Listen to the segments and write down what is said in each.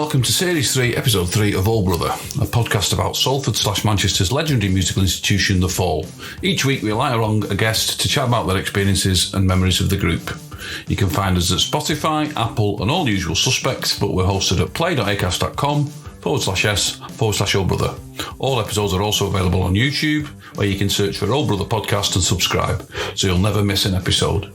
welcome to Series 3, Episode 3 of All Brother, a podcast about Salford/Manchester's legendary musical institution, The Fall. Each week we hire on a guest to chat about their experiences and memories of the group. You can find us at Spotify, Apple and all the usual suspects, but we're hosted at play.acast.com/s/All Brother. All episodes are also available on YouTube, where you can search for All Brother Podcast and subscribe, so you'll never miss an episode.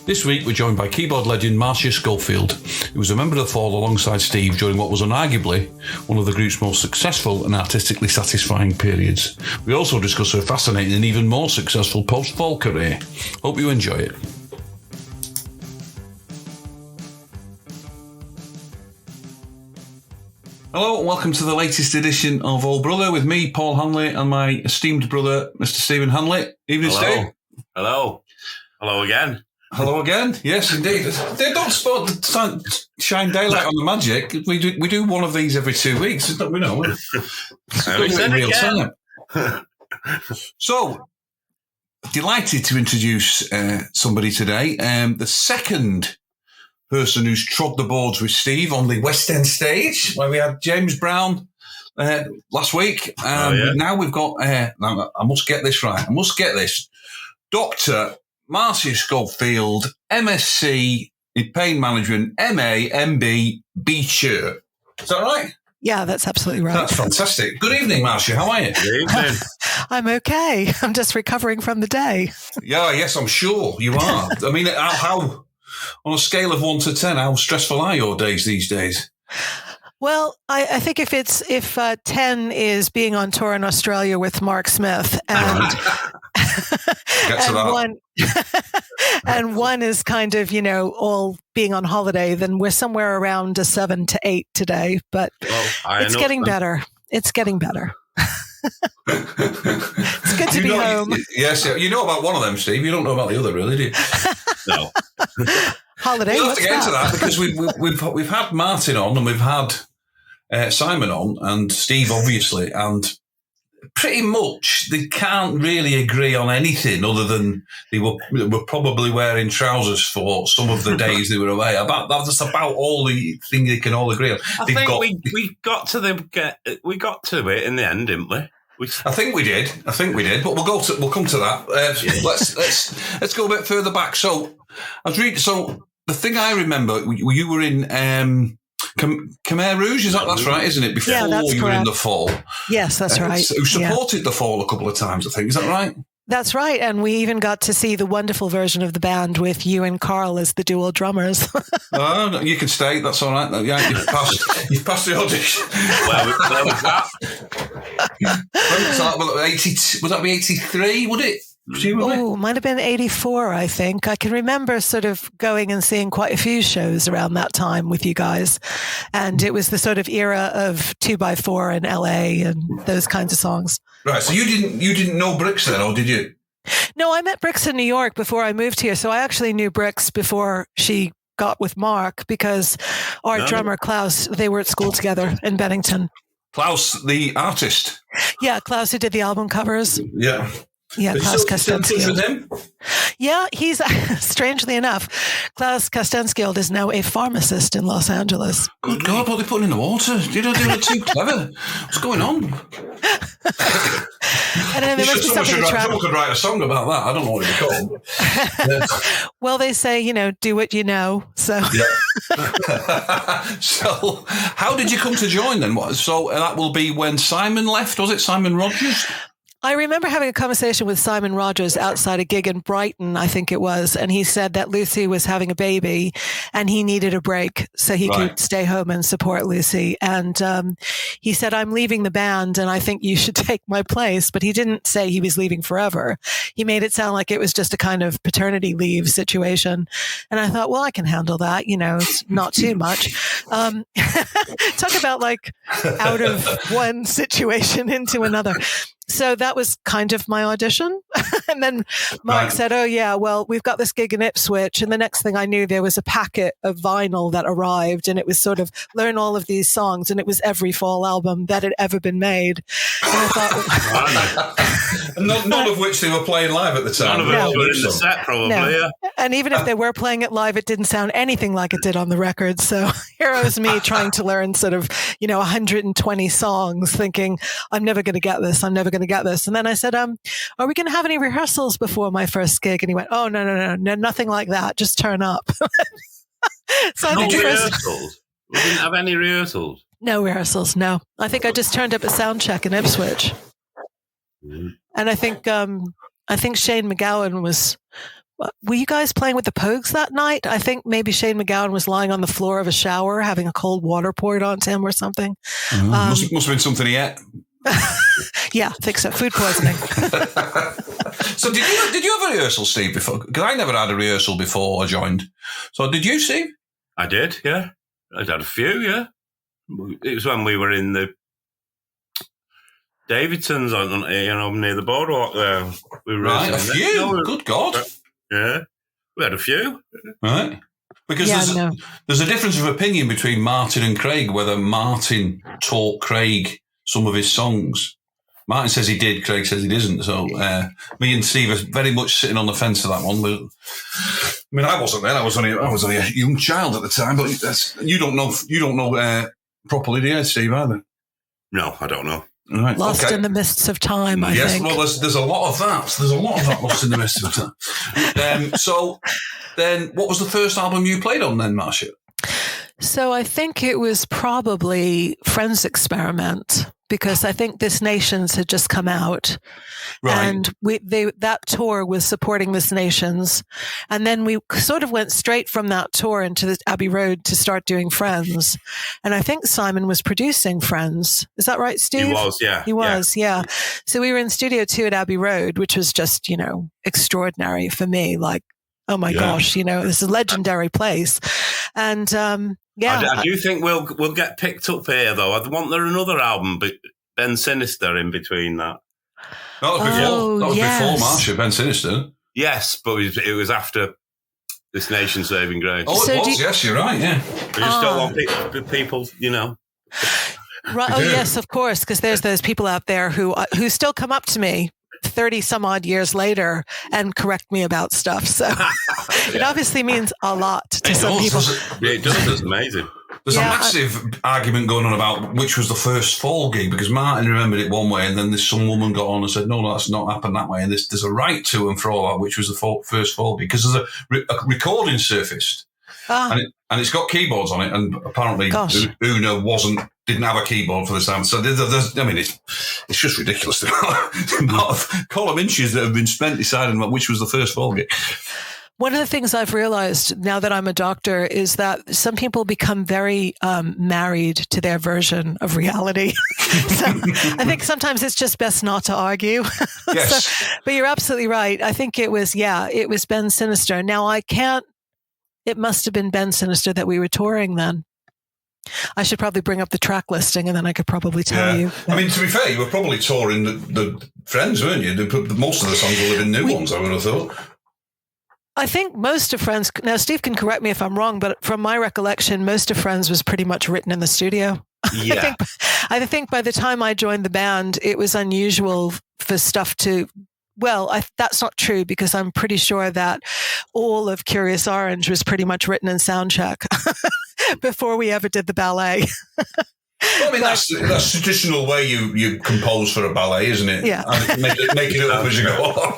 This week we're joined by keyboard legend Marcia Schofield, who was a member of The Fall alongside Steve during what was unarguably one of the group's most successful and artistically satisfying periods. We also discuss her fascinating and even more successful post-Fall career. Hope you enjoy it. Hello and welcome to the latest edition of All Brother with me, Paul Hanley, and my esteemed brother, Mr. Stephen Hanley. Evening, Steve. Hello. Hello again. Hello again. Yes, indeed. They don't shine daylight on the magic. We do one of these every 2 weeks, don't we know? It's in real time. So, delighted to introduce somebody today. The second person who's trod the boards with Steve on the West End stage, where we had James Brown last week. Now we've got, I must get this right. Dr. Marcia Schofield, MSc in Pain Management, MA, MB, B-Chair. Is that right? Yeah, that's absolutely right. That's fantastic. Good evening, Marcia. How are you? Good evening. I'm okay. I'm just recovering from the day. Yeah, yes, I'm sure you are. I mean, how on a scale of 1 to 10, how stressful are your days these days? Well, I think if 10 is being on tour in Australia with Mark Smith and and one is kind of, all being on holiday, then we're somewhere around a 7 to 8 today. But it's getting better. It's getting better. It's good to be home. Yes, you know about one of them, Steve. You don't know about the other, really, do you? No. Holiday. We'll have to get into that because we've had Martin on and we've had Simon on and Steve, obviously, and pretty much they can't really agree on anything other than they were probably wearing trousers for some of the days they were away. That's about all the thing they can all agree on. I think we got to it in the end, didn't we? I think we did, but we'll come to that. Let's go a bit further back. So I was reading. So the thing I remember, you were in Khmer Rouge. That's right, isn't it? Before you were in The Fall. Yes, that's right. Who supported The Fall a couple of times, I think. Is that right? That's right. And we even got to see the wonderful version of the band with you and Carl as the dual drummers. Oh, you can stay. That's all right. Yeah, you've passed the audition. Where was that? Would that be 83, would it? Oh, might have been 84, I think. I can remember sort of going and seeing quite a few shows around that time with you guys. And it was the sort of era of 2x4 in LA and those kinds of songs. Right. So you didn't know Brix then, or did you? No, I met Brix in New York before I moved here. So I actually knew Brix before she got with Mark because our drummer, Klaus, they were at school together in Bennington. Klaus, the artist? Yeah, Klaus who did the album covers. Yeah. Yeah, Klaus Kastenskield. With him? Yeah, he's, strangely enough, Klaus Kastenskield is now a pharmacist in Los Angeles. Good God, what are they putting in the water? They were too clever. What's going on? And then there must be something to someone could write a song about that. I don't know what it'd be called. Yeah. Well, they say, do what you know. So, yeah. So, how did you come to join then? So that will be when Simon left. Was it Simon Rogers? I remember having a conversation with Simon Rogers outside a gig in Brighton, I think it was, and he said that Lucy was having a baby and he needed a break so he could stay home and support Lucy. And he said, I'm leaving the band and I think you should take my place. But he didn't say he was leaving forever. He made it sound like it was just a kind of paternity leave situation. And I thought, well, I can handle that. It's not too much. Talk about like out of one situation into another. So that was kind of my audition. And then Mark said, oh, yeah, well, we've got this gig in Ipswich. And the next thing I knew, there was a packet of vinyl that arrived. And it was sort of learn all of these songs. And it was every Fall album that had ever been made. And I thought, none of which they were playing live at the time. None of it were in the set, probably. No. Yeah. And even if they were playing it live, it didn't sound anything like it did on the record. So here was me trying to learn sort of, 120 songs, thinking, I'm never going to get this. I'm never going to get this. And then I said, are we going to have any rehearsals before my first gig? And he went, oh, no, nothing like that. Just turn up. So I think rehearsals. We didn't have any rehearsals. No rehearsals. No, I think I just turned up at soundcheck in Ipswich, and I think Shane MacGowan was. Were you guys playing with the Pogues that night? I think maybe Shane MacGowan was lying on the floor of a shower having a cold water poured onto him or something. Must have been something he ate. Yeah, I think so. Food poisoning. So did you have a rehearsal, Steve, before? Because I never had a rehearsal before I joined. So did you, Steve? I did, yeah. I had a few, yeah. It was when we were in the Davidsons, near the boardwalk there. We were right, a few? Good God. Yeah, we had a few. Right. Because there's a difference of opinion between Martin and Craig, whether Martin taught Craig some of his songs. Martin says he did, Craig says he didn't. So me and Steve are very much sitting on the fence for that one. But, I wasn't then. I was only a young child at the time. But you don't know properly, do you, Steve? Either? No, I don't know. Right, lost in the mists of time. I think. Well, there's a lot of that. There's a lot of that lost in the mists of time. So then, what was the first album you played on then, Marcia? So I think it was probably Friends Experiment, because I think This Nations had just come out. Right. And that tour was supporting This Nations. And then we sort of went straight from that tour into the Abbey Road to start doing Friends. And I think Simon was producing Friends. Is that right, Steve? He was, yeah. He was, yeah. So we were in Studio 2 at Abbey Road, which was just, extraordinary for me. Like, oh my gosh, this is a legendary place. And, I do think we'll get picked up here, though. I want there another album, but Ben Sinister in between that. That was before Marcia, Ben Sinister. Yes, but it was after This Nation Saving Grace. Oh, it was. Yes, you're right. Yeah. We just don't want people, Right. Oh, yes, of course, because there's those people out there who still come up to me 30 some odd years later and correct me about stuff. So it obviously means a lot to some people. It does. It's amazing. There's a massive argument going on about which was the first Fall gig, because Martin remembered it one way and then some woman got on and said, no, that's not happened that way. And there's a right to and fro about which was the first Fall gig, because there's a recording surfaced and it's got keyboards on it, and apparently Una didn't have a keyboard for the sound. So it's just ridiculous the amount of column inches that have been spent deciding which was the first Fall gig. One of the things I've realized now that I'm a doctor is that some people become very married to their version of reality. So I think sometimes it's just best not to argue. Yes. But you're absolutely right. I think it was Ben Sinister. Now it must have been Ben Sinister that we were touring then. I should probably bring up the track listing and then I could probably tell you. To be fair, you were probably touring the Friends, weren't you? Most of the songs would have been new ones, I would have thought. I think most of Friends, now Steve can correct me if I'm wrong, but from my recollection, most of Friends was pretty much written in the studio. Yeah. I think by the time I joined the band, it was unusual for stuff to... Well, that's not true, because I'm pretty sure that all of Curious Orange was pretty much written in soundcheck before we ever did the ballet. Well, that's the traditional way you compose for a ballet, isn't it? Yeah. And make it up as you go on.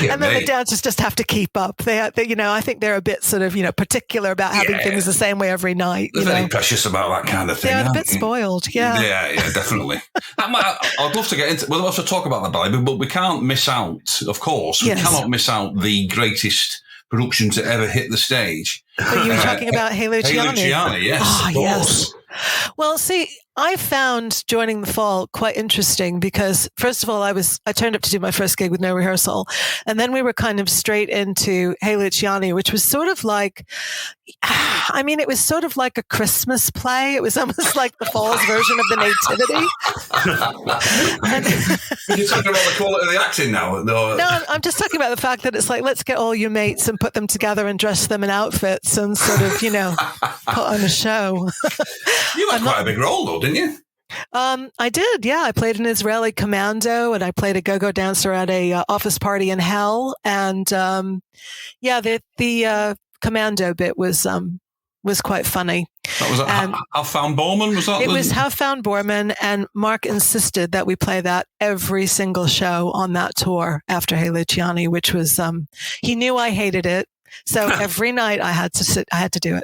And then the dancers just have to keep up. They I think they're a bit sort of, particular about having things the same way every night. They're very precious about that kind of thing. They're a bit spoiled, yeah. Yeah, definitely. I'd love to get into, we'll have to talk about the ballet, but we can't miss out, of course, we cannot miss out the greatest production to ever hit the stage. But you were talking about Hey Luciani. Hey Luciani, yes, of course. Yes. Well, see, I found joining the Fall quite interesting because, first of all, I turned up to do my first gig with no rehearsal. And then we were kind of straight into Hey Luciani, which was sort of like, it was sort of like a Christmas play. It was almost like the Fall's version of the Nativity. You're talking about the quality of the acting now? No, I'm just talking about the fact that it's like, let's get all your mates and put them together and dress them in outfits and sort of, put on a show. You had quite a big role, though, didn't you? I did. Yeah. I played an Israeli commando and I played a go-go dancer at a office party in hell. And, the commando bit was quite funny. That was Have Found Borman, was that? It was Have Found Borman, and Mark insisted that we play that every single show on that tour after Hey Luciani, which was, he knew I hated it. So every night I had to do it.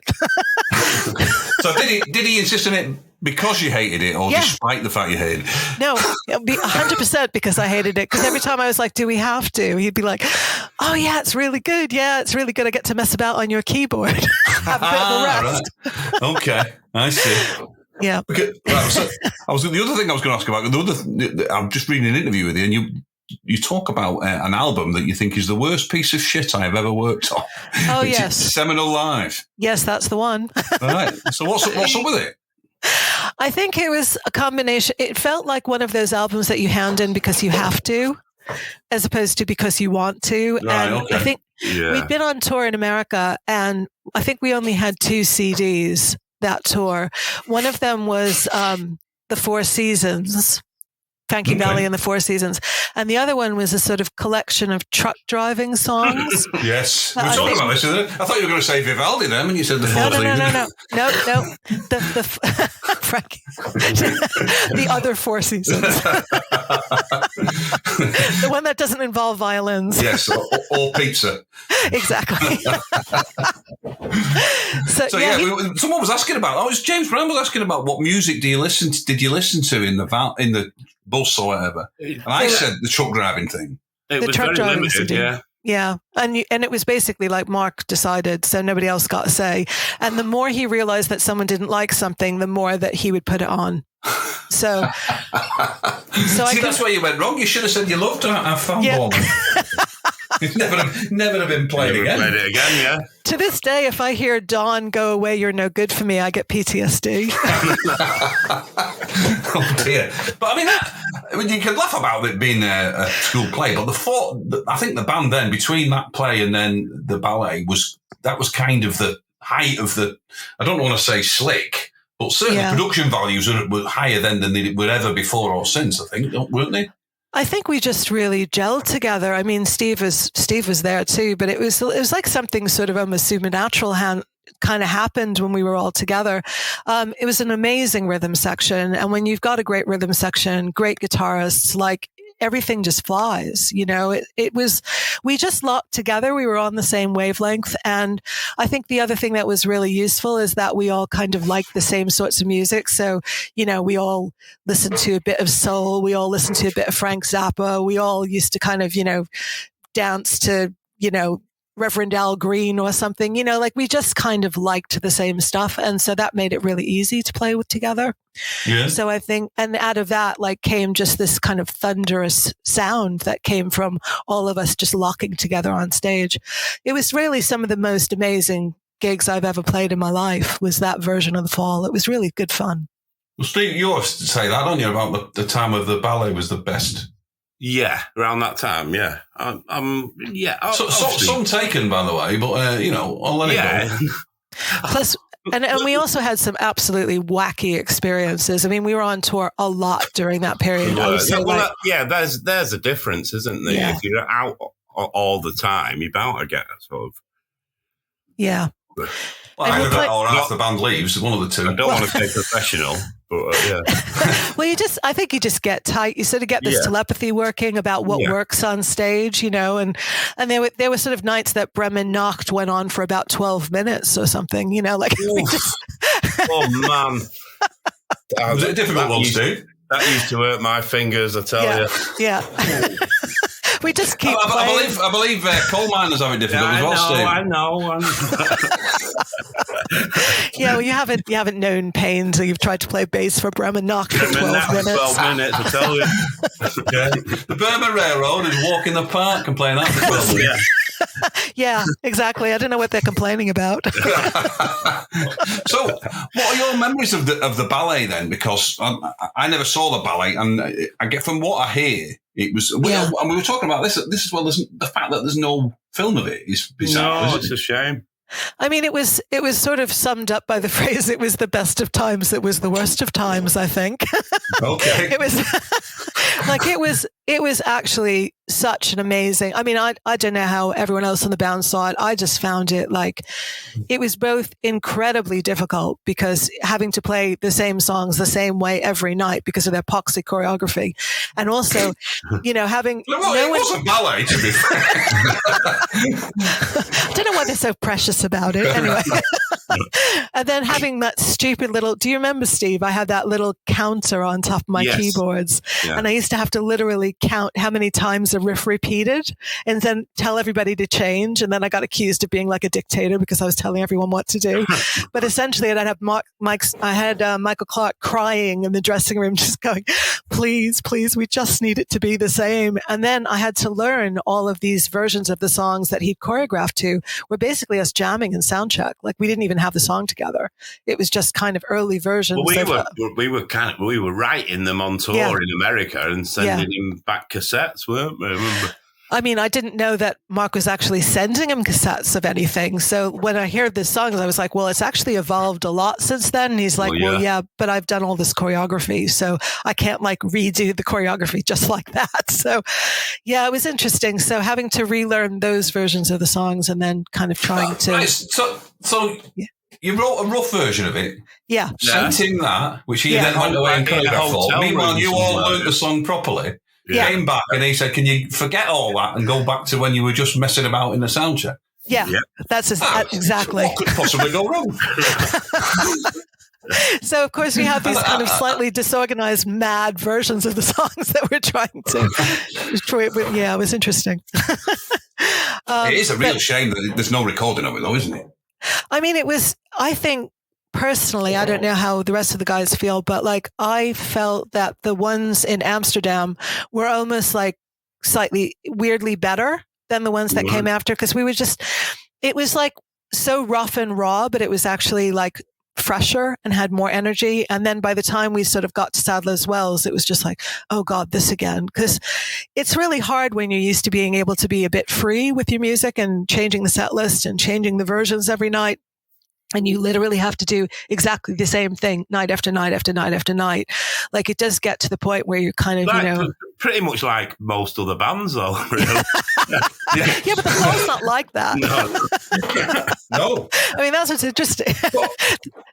So did he insist on it because you hated it, or despite the fact you hated it? No, it would be 100% because I hated it. Because every time I was like, do we have to? He'd be like, oh yeah, it's really good. Yeah, it's really good. I get to mess about on your keyboard. Have a bit of a rest. Right. Okay, I see. Yeah. Okay, right, so the other thing I was going to ask about, I'm just reading an interview with you, and you talk about an album that you think is the worst piece of shit I have ever worked on. Oh, yes. Seminal Live. Yes, that's the one. All right. So what's up with it? I think it was a combination. It felt like one of those albums that you hand in because you have to, as opposed to because you want to. Right, and okay. I think we'd been on tour in America, and I think we only had 2 CDs that tour. One of them was The Four Seasons, Frankie Valli and the Four Seasons. And the other one was a sort of collection of truck driving songs. Yes. We're talking about this, isn't it? I thought you were going to say Vivaldi then when you said the Four Seasons. No. Frankie. The other Four Seasons. The one that doesn't involve violins. Yes, or pizza. Exactly. Someone was asking about, James Brown was asking about what music did you listen to in the bus or whatever, and I said the truck driving thing. It was very limited, yeah, and it was basically like Mark decided, so nobody else got a say. And the more he realized that someone didn't like something, the more that he would put it on. So that's where you went wrong. You should have said you loved Have Found Borman. It's never have been played again. Played it again, yeah. To this day, if I hear Dawn Go Away, You're No Good For Me, I get PTSD. Oh dear. But I mean, you can laugh about it being a school play, but I think the band then, between that play and then the ballet, was kind of the height of the, I don't want to say slick, but certainly production values were higher then than they were ever before or since, I think, weren't they? I think we just really gelled together. I mean, Steve was there too, but it was like something sort of almost supernatural kind of happened when we were all together. It was an amazing rhythm section, and when you've got a great rhythm section, great guitarists, like everything just flies. We just locked together. We were on the same wavelength, and I think the other thing that was really useful is that we all kind of liked the same sorts of music. So, we all listened to a bit of soul. We all listened to a bit of Frank Zappa. We all used to kind of, dance to, Reverend Al Green or something, like we just kind of liked the same stuff. And so that made it really easy to play with together. Yeah. So I think, and out of that, came just this kind of thunderous sound that came from all of us just locking together on stage. It was really some of the most amazing gigs I've ever played in my life, was that version of The Fall. It was really good fun. Well, Steve, you always say that, don't you, about the time of the ballet was the best? Yeah, around that time, yeah. Some taken, by the way, but, I'll let it go. Plus, and we also had some absolutely wacky experiences. I mean, we were on tour a lot during that period. There's a difference, isn't there? Yeah. If you're out all the time, you're bound to get sort of... Yeah. Well, either that or half the band leaves, one of the two. I don't want to say professional, but yeah. Well, I think you just get tight. You sort of get this telepathy working about what works on stage, and there were sort of nights that Bremen Nacht went on for about 12 minutes or something, Oh, man. Was it a difficult one, Steve? That used to hurt my fingers, I tell you. Yeah. We just keep playing. I believe coal miners have it difficult as well, Steve. I know. Yeah, well, you haven't known pain until you've tried to play bass for Bremen Nacht for 12 minutes. 12 minutes, I tell you. The Burma Railroad is walk in the park and playing that for 12 minutes. Yeah, exactly. I don't know what they're complaining about. So, what are your memories of the ballet then? Because I never saw the ballet, and I get from what I hear, it was. And we were talking about this as well. The fact that there's no film of it is bizarre. No, it's a shame. I mean, it was sort of summed up by the phrase, it was the best of times, it was the worst of times, I think. Okay. It was like, it was actually such an amazing, I mean, I don't know how everyone else in the band saw it. I just found it like, it was both incredibly difficult because having to play the same songs the same way every night because of their epoxy choreography. And also, you know, having it wasn't ballet, to be fair. I don't know why they're so precious about it. Anyway. And then having that stupid little, do you remember, Steve? I had that little counter on top of my keyboards. Yeah. And I used to have to literally count how many times a riff repeated and then tell everybody to change. And then I got accused of being like a dictator because I was telling everyone what to do. But essentially, I'd have Michael Clark crying in the dressing room, just going, please, we just need it to be the same. And then I had to learn all of these versions of the songs that he'd choreographed to were basically us jamming and sound check. Like we didn't even have the song together. It was just kind of early versions. Well, we were writing them on tour in America and sending him back cassettes, weren't we? Remember? I mean, I didn't know that Mark was actually sending him cassettes of anything. So when I heard this song, I was like, well, it's actually evolved a lot since then. And he's like, well, yeah, but I've done all this choreography. So I can't like redo the choreography just like that. So yeah, it was interesting. So having to relearn those versions of the songs and then kind of trying to... Right. So you wrote a rough version of it. Yeah. Sent him that, which he then went away and choreographed for. Meanwhile, you all learned the song properly. Yeah. Came back and he said, can you forget all that and go back to when you were just messing about in the sound check? Yeah. That's exactly. What could possibly go wrong? So, of course, we have these kind of slightly disorganized, mad versions of the songs that we're trying to... Yeah, it was interesting. It is a real shame that there's no recording of it, though, isn't it? I mean, it was, I think, personally, I don't know how the rest of the guys feel, but like I felt that the ones in Amsterdam were almost like slightly weirdly better than the ones that came after, because we were just, it was like so rough and raw, but it was actually like fresher and had more energy. And then by the time we sort of got to Sadler's Wells, it was just like, oh God, this again. Because it's really hard when you're used to being able to be a bit free with your music and changing the set list and changing the versions every night. And you literally have to do exactly the same thing night after night after night after night. Like it does get to the point where you're kind of, like, pretty much like most other bands, though. Really. Yeah, but the fall's not like that. No. I mean, that's what's interesting.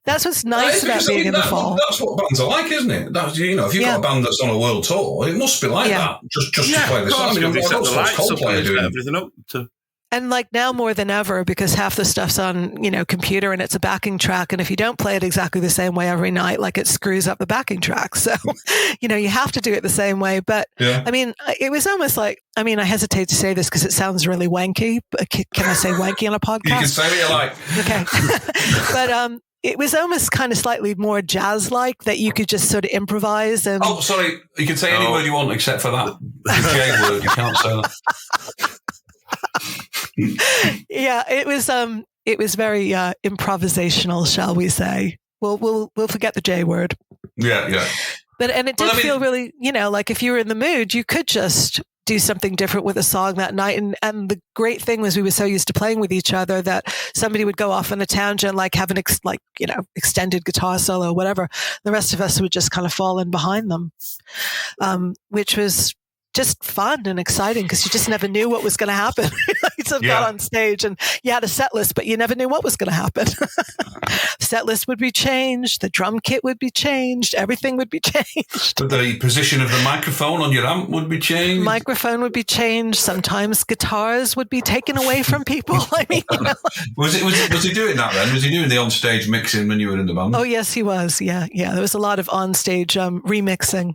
That's what's nice about being in the fall. That's what bands are like, isn't it? That's, you know, if you've got a band that's on a world tour, it must be like that. Just to play the song. I mean, Coldplay doing everything up to. And like now more than ever, because half the stuff's on, you know, computer and it's a backing track. And if you don't play it exactly the same way every night, like it screws up the backing track. So, you know, you have to do it the same way. But I mean, it was almost like, I mean, I hesitate to say this because it sounds really wanky. But can I say wanky on a podcast? You can say what you like. Okay. But, it was almost kind of slightly more jazz-like that you could just sort of improvise. And oh, sorry. You can say any word you want except for that. The J word. You can't say that. Yeah, it was very improvisational, shall we say? We'll forget the J word. Yeah. But it did feel really, you know, like if you were in the mood, you could just do something different with a song that night. And the great thing was we were so used to playing with each other that somebody would go off on a tangent, like have an extended guitar solo or whatever. The rest of us would just kind of fall in behind them, which was just fun and exciting because you just never knew what was going to happen. You sort of got on stage and you had a set list, but you never knew what was going to happen. Set list would be changed. The drum kit would be changed. Everything would be changed. The position of the microphone on your amp would be changed. Microphone would be changed. Sometimes guitars would be taken away from people. I mean, you know. Was he doing that then? Was he doing the onstage mixing when you were in the band? Oh, yes, he was. Yeah. There was a lot of onstage remixing.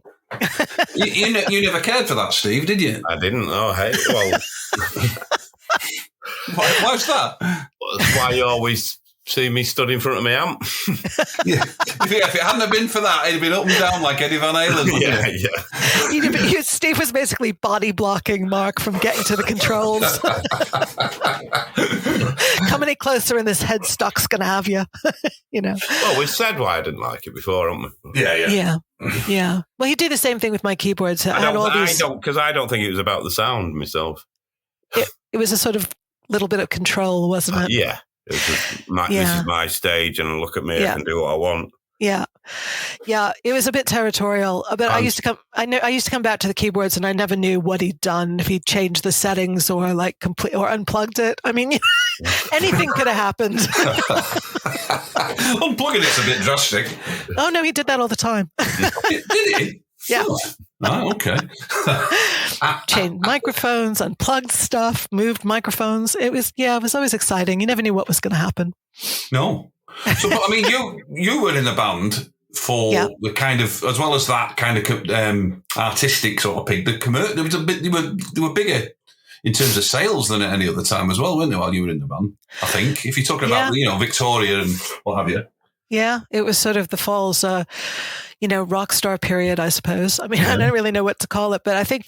You never cared for that, Steve, did you? I didn't. Oh, hey, well, why's that? That's why you always see me stood in front of my amp. Yeah. If it hadn't have been for that, it'd been up and down like Eddie Van Halen. Yeah. Steve was basically body blocking Mark from getting to the controls. Come any closer and this headstock's going to have you, you know. Well, we've said why I didn't like it before, haven't we? Yeah. Well, he'd do the same thing with my keyboards. I don't think it was about the sound myself. It was a sort of little bit of control, wasn't it? Yeah. It's just this is my stage, and look at me, I can do what I want. Yeah. It was a bit territorial, but I used to come back to the keyboards, and I never knew what he'd done, if he'd changed the settings or like or unplugged it. I mean, anything could have happened. Unplugging it's a bit drastic. Oh no, he did that all the time. Did he? Yeah. Oh, okay. Changed microphones, unplugged stuff, moved microphones. It was always exciting. You never knew what was going to happen. No. So, but I mean, you were in the band for the kind of, as well as that kind of artistic sort of peak. There was a bit. They were bigger in terms of sales than at any other time as well, weren't they? While you were in the band, I think. If you're talking about Victoria and what have you. Yeah, it was sort of the Falls, rock star period, I suppose. I mean, I don't really know what to call it, but I think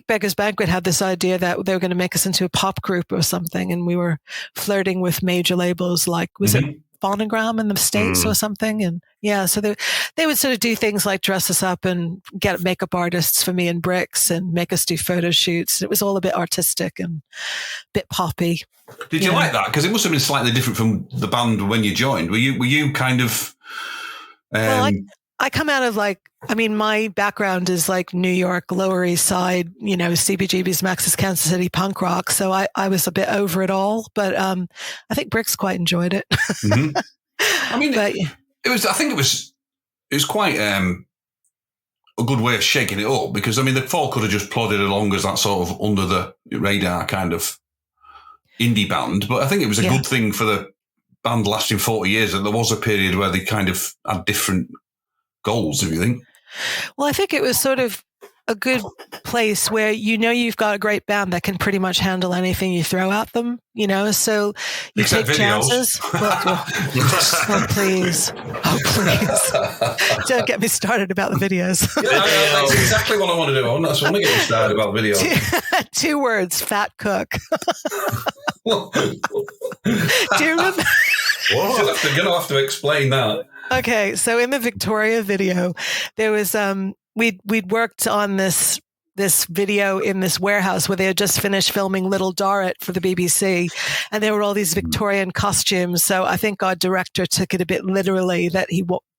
Beggars Banquet had this idea that they were going to make us into a pop group or something, and we were flirting with major labels like, was it Phonogram in the States or something? And so they would sort of do things like dress us up and get makeup artists for me and Bricks and make us do photo shoots. It was all a bit artistic and a bit poppy. Did you like that? Because it must have been slightly different from the band when you joined. Were you kind of... Well, I come out of my background is like New York, Lower East Side, CBGB's, Max's, Kansas City punk rock. So I was a bit over it all, but I think Bricks quite enjoyed it. Mm-hmm. I mean, it was quite a good way of shaking it up, because I mean, the Fall could have just plodded along as that sort of under the radar kind of indie band, but I think it was a good thing for the band lasting 40 years that there was a period where they kind of had different goals, if you think. Well, I think it was sort of a good place where you've got a great band that can pretty much handle anything you throw at them, so you except take videos. Chances. Oh, please. Don't get me started about the videos. That's exactly what I want to do. I want to get you started about videos. 2 words, fat cook. Do you remember? You're going to have to explain that. Okay, so in the Victoria video, there was we'd worked on this video in this warehouse where they had just finished filming Little Dorrit for the BBC, and there were all these Victorian costumes. So I think our director took it a bit literally that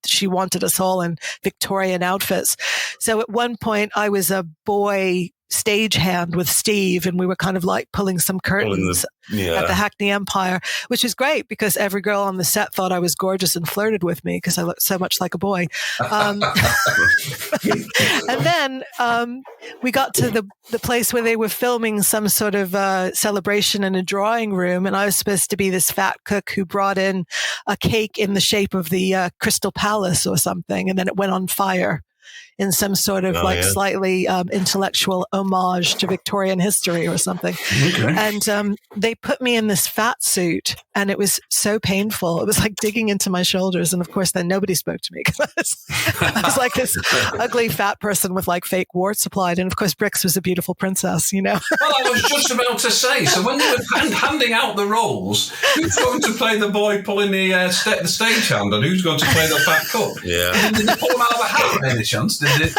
she wanted us all in Victorian outfits. So at one point, I was a boy stagehand with Steve, and we were kind of like pulling some curtains at the Hackney Empire, which is great because every girl on the set thought I was gorgeous and flirted with me because I looked so much like a boy. And then we got to the place where they were filming some sort of celebration in a drawing room, and I was supposed to be this fat cook who brought in a cake in the shape of the Crystal Palace or something, and then it went on fire in some sort of slightly intellectual homage to Victorian history or something. Okay. And they put me in this fat suit, and it was so painful. It was like digging into my shoulders. And of course, then nobody spoke to me because I was like this ugly fat person with like fake warts applied. And of course, Bricks was a beautiful princess, Well, I was just about to say, so when they were handing out the roles, who's going to play the boy pulling the stagehand, and who's going to play the fat cook? Yeah. Did they pull them out of the hat by any chance? Did it?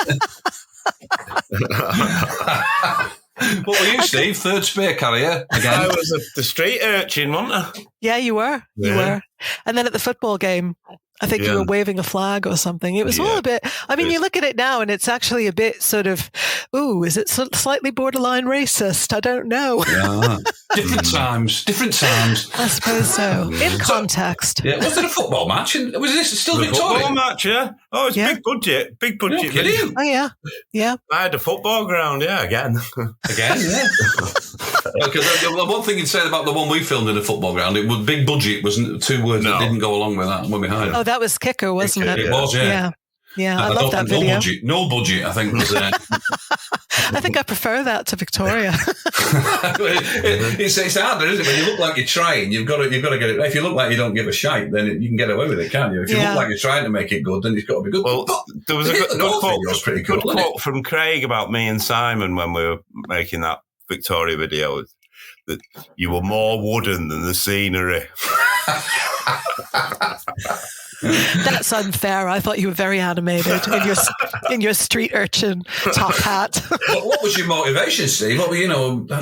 What were you, Steve? Third spear carrier again? I was the street urchin, wasn't I? Yeah, you were. Yeah. You were. And then at the football game, I think you were waving a flag or something. It was all a bit, I mean, you look at it now and it's actually a bit sort of, is it slightly borderline racist? I don't know. Yeah. Different times. I suppose so. In context. Yeah. Was it a football match? Was this still Victoria? Football match, yeah. Oh, it's big budget. Big budget. Video. Oh, yeah. Yeah. I had a football ground, again. Again, yeah. Because the one thing you'd say about the one we filmed in a football ground, it was big budget, wasn't 2 words that didn't go along with that when we hired it. Oh, that was kicker, wasn't it? It was, yeah. Yeah, I love that video. No budget, I think was there. I think I prefer that to Victoria. It's harder, isn't it? When you look like you're trying, you've got to get it. If you look like you don't give a shite, then you can get away with it, can't you? If you look like you're trying to make it good, then it's got to be good. Well, there was a good quote from Craig about me and Simon when we were making that Victoria video, that you were more wooden than the scenery. That's unfair. I thought you were very animated in your street urchin top hat. What was your motivation, Steve? What were you that?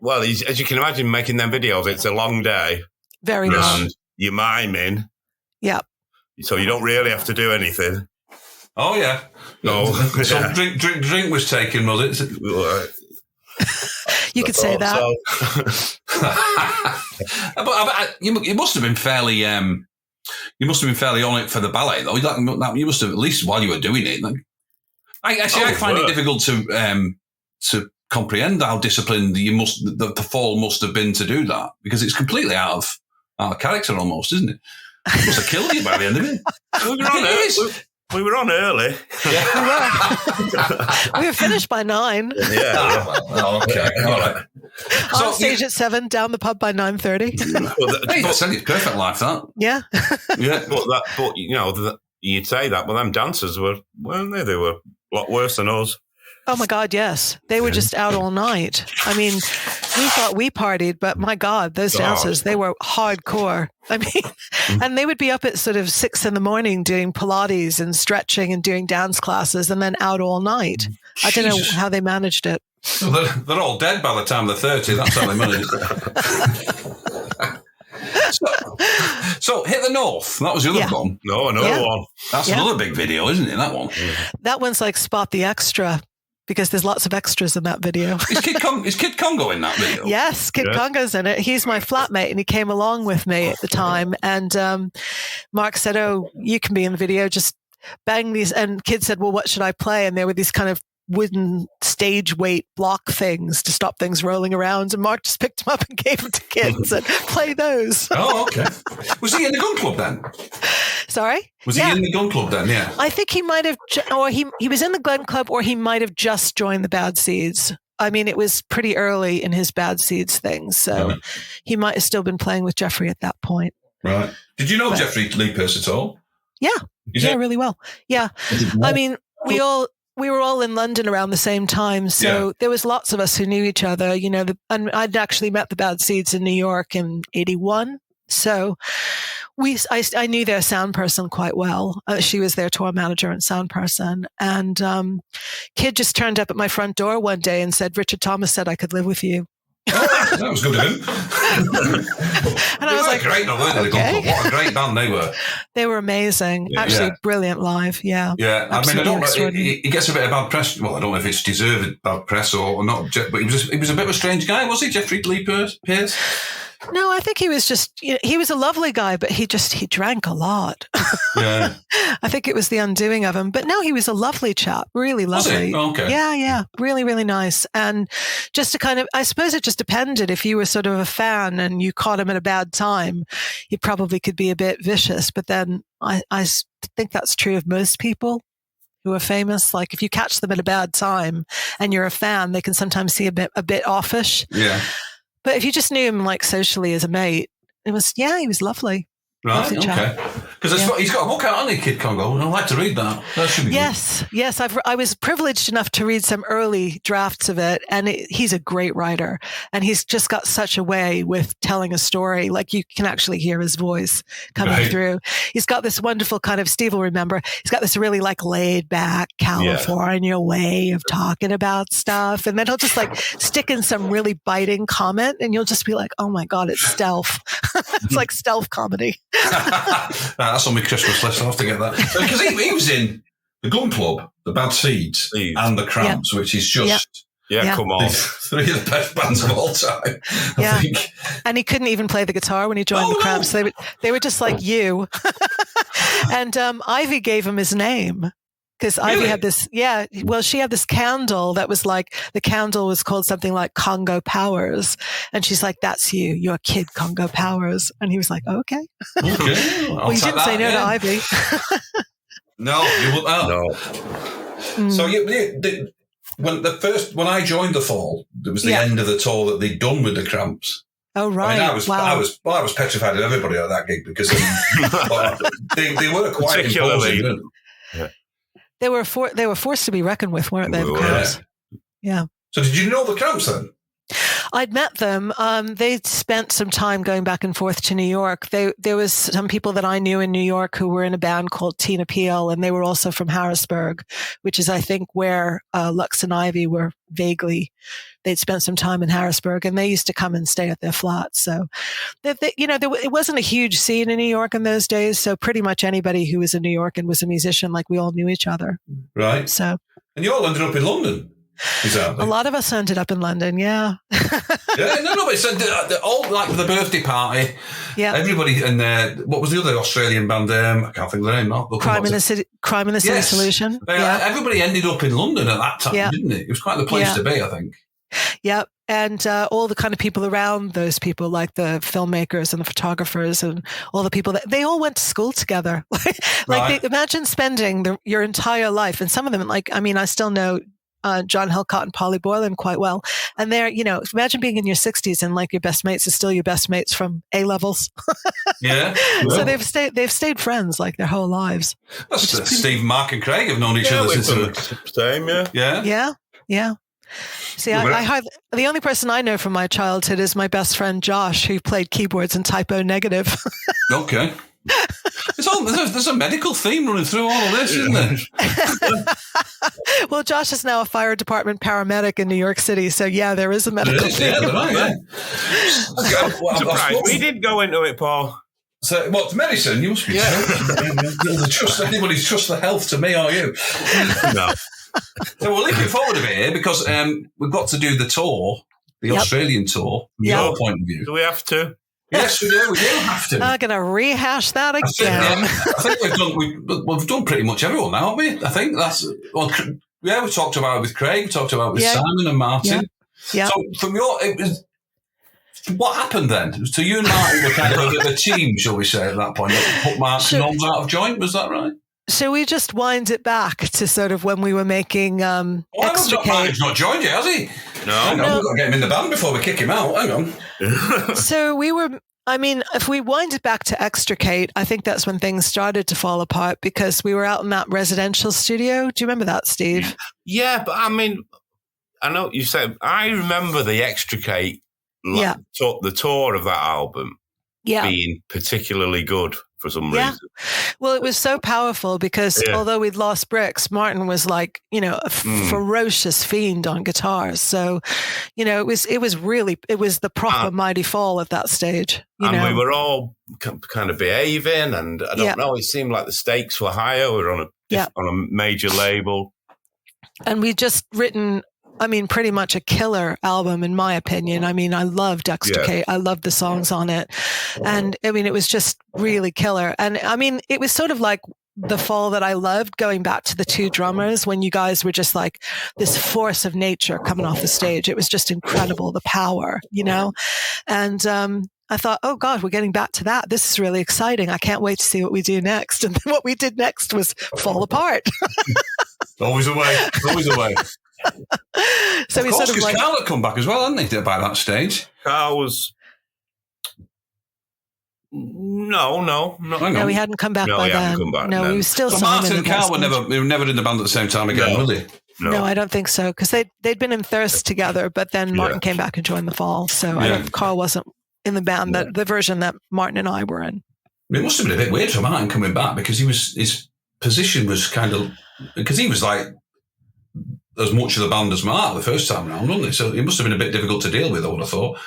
Well, as you can imagine, making them videos, it's a long day. Very long. And you're miming. Yeah. So you don't really have to do anything. Oh yeah. No. So drink was taken, was it? You could say that. But you must have been fairly. You must have been fairly on it for the ballet, though. You must have, at least while you were doing it. I find it difficult to comprehend how disciplined the fall must have been to do that, because it's completely out of character almost, isn't it? It must have killed you by the end of it. We were on early. Yeah. We were finished by 9. Yeah. Okay. All right. On stage at 7, down the pub by 9:30. That's a perfect life, that. Yeah. Yeah. But you'd say that, but them dancers weren't they? They were a lot worse than us. Oh my God, yes. They were just out all night. I mean, we thought we partied, but my God, those dancers, they were hardcore. I mean, and they would be up at sort of 6 a.m. doing Pilates and stretching and doing dance classes and then out all night. I don't know how they managed it. Well, they're all dead by the time they're 30. That's how they managed it. So Hit the North. That was the other one. No, another one. That's another big video, isn't it? That one. That one's like Spot the Extra, because there's lots of extras in that video. Is Kid Congo in that video? Yes, Kid Congo's in it. He's my flatmate, and he came along with me at the time. And Mark said, "Oh, you can be in the video. Just bang these." And Kid said, "Well, what should I play?" And there were these kind of wooden stage weight block things to stop things rolling around. And Mark just picked them up and gave them to Kid and said, "Play those." Oh, okay. Was he in the Gun Club then? Sorry? Was he in the Gun Club then? Yeah. I think he might have, or he was in the Gun Club, or he might have just joined the Bad Seeds. I mean, it was pretty early in his Bad Seeds thing, so he might have still been playing with Jeffrey at that point. Right. Did you know Jeffrey Lee Pearce at all? Yeah. Really well. Yeah. I mean, we were all in London around the same time, so there was lots of us who knew each other, and I'd actually met the Bad Seeds in New York in 81. So I knew their sound person quite well. She was their tour manager and sound person. And Kid just turned up at my front door one day and said, "Richard Thomas said I could live with you." Oh, that was good of him. And I was like, great, okay. What a great band they were. They were amazing. Actually, brilliant live. Yeah. Yeah. I mean, I don't know. He gets a bit of bad press. Well, I don't know if it's deserved bad press or not, but he was a bit of a strange guy, was he, Jeffrey Lee Pearce? No, I think he was just, he was a lovely guy, but he drank a lot. Yeah. I think it was the undoing of him. But no, he was a lovely chap, really lovely. Was he? Okay. Yeah. Really, really nice. And just to kind of, I suppose it just depended. If you were sort of a fan and you caught him at a bad time, he probably could be a bit vicious. But then I think that's true of most people who are famous. Like if you catch them at a bad time and you're a fan, they can sometimes see a bit offish. Yeah. But if you just knew him like socially as a mate, he was lovely. Right, okay. Because he's got a book out, hasn't he, Kid Congo? I'd like to read that. That should be good. Yes. I was privileged enough to read some early drafts of it, and he's a great writer. And he's just got such a way with telling a story. Like you can actually hear his voice coming through. He's got this wonderful kind of, Steve will remember, he's got this really like laid back California way of talking about stuff. And then he'll just like stick in some really biting comment, and you'll just be like, oh my God, it's stealth. It's like stealth comedy. That's on my Christmas list. I'll have to get that. Because he was in the Gun Club, the Bad Seeds, and the Cramps, which is just... Yeah, come on. 3 of the best bands of all time, I think. And he couldn't even play the guitar when he joined the Cramps. No. They were just like you. And Ivy gave him his name. Because Ivy had this, she had this candle that was like, the candle was called something like Congo Powers. And she's like, that's you, you're Kid Congo Powers. And he was like, okay. Well, you didn't say no to Ivy. No, you wouldn't. No. So when I joined the Fall, it was the end of the tour that they'd done with the Cramps. Oh, right. I mean, I was petrified of everybody at that gig because they were quite imposing. They were forced to be reckoned with, weren't they? The Cramps? Yeah. So did you know the Cramps then? I'd met them. They'd spent some time going back and forth to New York. There was some people that I knew in New York who were in a band called Tina Peel, and they were also from Harrisburg, which is, I think, where Lux and Ivy were vaguely. They'd spent some time in Harrisburg, and they used to come and stay at their flat. So, it wasn't a huge scene in New York in those days. So pretty much anybody who was in New York and was a musician, like, we all knew each other. Right. So, and you all ended up in London. Exactly. A lot of us ended up in London, yeah. Yeah, but it's all like the birthday party. Yeah. Everybody, and what was the other Australian band? I can't think of the name now. Crime in the City Solution. Everybody ended up in London at that time, didn't it? It was quite the place to be, I think. Yep. And all the kind of people around those people, like the filmmakers and the photographers and all the people they all went to school together. Imagine spending your entire life. And some of them, I still know John Hillcott and Polly Boylan quite well. And they're, imagine being in your 60s and your best mates are still your best mates from A levels. Yeah. So they've stayed friends their whole lives. That's Steve, Mark and Craig have known each other since the same, Yeah. See, the only person I know from my childhood is my best friend Josh, who played keyboards in Typo Negative. Okay. There's a medical theme running through all of this, isn't there? Well, Josh is now a fire department paramedic in New York City, so there is a medical theme. Yeah, right. Surprised. We did go into it, Paul. So, what, medicine? You must be trust anybody's trust the health to me, are you? No. So we're looking forward to it here because we've got to do the tour, the Australian tour, from your point of view. Do we have to? Yes, we do. We do have to. I'm going to rehash that again. I think we've done pretty much everyone now, haven't we? I think that's we talked about it with Craig, we talked about it with Simon and Martin. Yeah. So from what happened then? So you and Martin were kind of a team, shall we say, at that point? Put Mark's norms out of joint, was that right? So we just wind it back to sort of when we were making Extricate. Martin's not joined yet, has he? No. Hang on, we've got to get him in the band before we kick him out. Hang on. So we were, if we wind it back to Extricate, I think that's when things started to fall apart because we were out in that residential studio. Do you remember that, Steve? Yeah, but I know what you said. I remember the Extricate, the tour of that album being particularly good. For some reason. Well, it was so powerful because although we'd lost Bricks, Martin was a ferocious fiend on guitars. So, it was the proper Mighty Fall at that stage. We were all kind of behaving, and I don't know, it seemed like the stakes were higher. We were on a major label. And we'd just written pretty much a killer album, in my opinion. I loved Extricate. I loved the songs on it. And, it was just really killer. And, it was sort of like the fall that I loved, going back to the two drummers when you guys were just like this force of nature coming off the stage. It was just incredible, the power, And I thought, oh, God, we're getting back to that. This is really exciting. I can't wait to see what we do next. And then what we did next was fall apart. Always away. So we sort of Carl had come back as well, hadn't he, by that stage? Carl was... No, he hadn't come back by then. He was still Simon. Martin and Carl were never in the band at the same time again, were they? No, I don't think so, because they'd been in Thirst together, but then Martin came back and joined the Fall. So Carl wasn't in the band, the version that Martin and I were in. It must have been a bit weird for Martin coming back because his position was kind of... Because he was like as much of the band as Mark the first time around, wasn't he? So it must have been a bit difficult to deal with, I would have thought.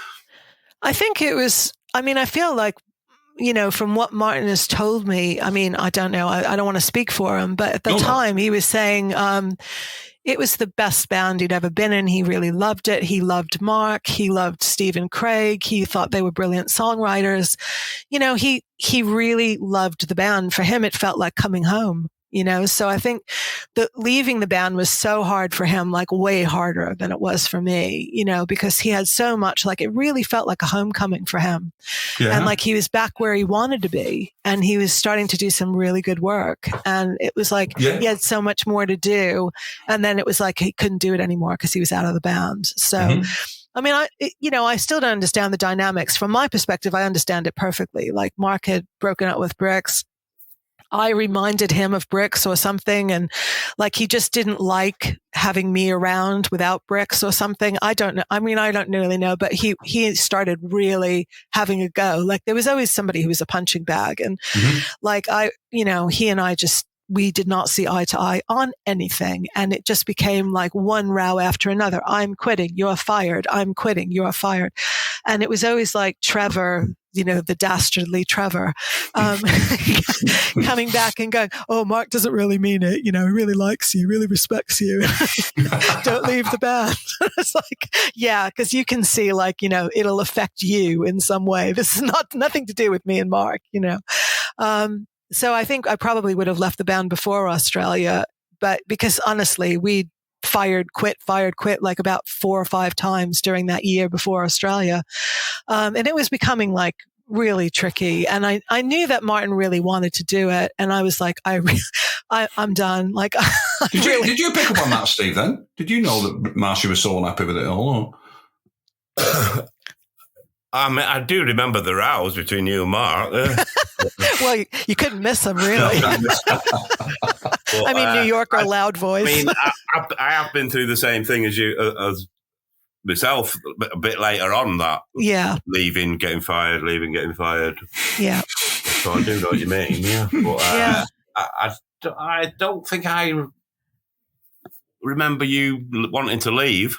I think it was... I feel like, from what Martin has told me, I don't know, I don't want to speak for him, but at the time he was saying it was the best band he'd ever been in. He really loved it. He loved Mark. He loved Steve and Craig. He thought they were brilliant songwriters. He really loved the band. For him, it felt like coming home. So I think that leaving the band was so hard for him, way harder than it was for me, because he had so much, it really felt like a homecoming for him. Yeah. And he was back where he wanted to be, and he was starting to do some really good work. And it was he had so much more to do. And then it was he couldn't do it anymore because he was out of the band. So, I still don't understand the dynamics. From my perspective, I understand it perfectly. Mark had broken up with Bricks. I reminded him of Bricks or something. And like, he just didn't like having me around without Bricks or something. I don't know. I mean, I don't really know, but he started really having a go. Like, there was always somebody who was a punching bag. And like, he and I we did not see eye to eye on anything. And it just became like one row after another. I'm quitting. You're fired. I'm quitting. You're fired. And it was always like Trevor, the dastardly Trevor, coming back and going, oh, Mark doesn't really mean it. He really likes you, really respects you. Don't leave the band. It's like, yeah, because you can see like, it'll affect you in some way. This is nothing to do with me and Mark, So I think I probably would have left the band before Australia, but because honestly, we fired, quit like about 4 or 5 times during that year before Australia. And it was becoming like really tricky. And I knew that Martin really wanted to do it. And I was like, I'm done. Like, did you pick up on that, Steve, then? Did you know that Marcia was so unhappy with it all? I mean, I do remember the rows between you and Mark. Well, you couldn't miss them, really. But, I mean, New Yorker, loud voice. I mean, I have been through the same thing as you, as myself, a bit later on. That leaving, getting fired, leaving, getting fired. Yeah. So I do know what you mean. Yeah, but I don't think I remember you wanting to leave.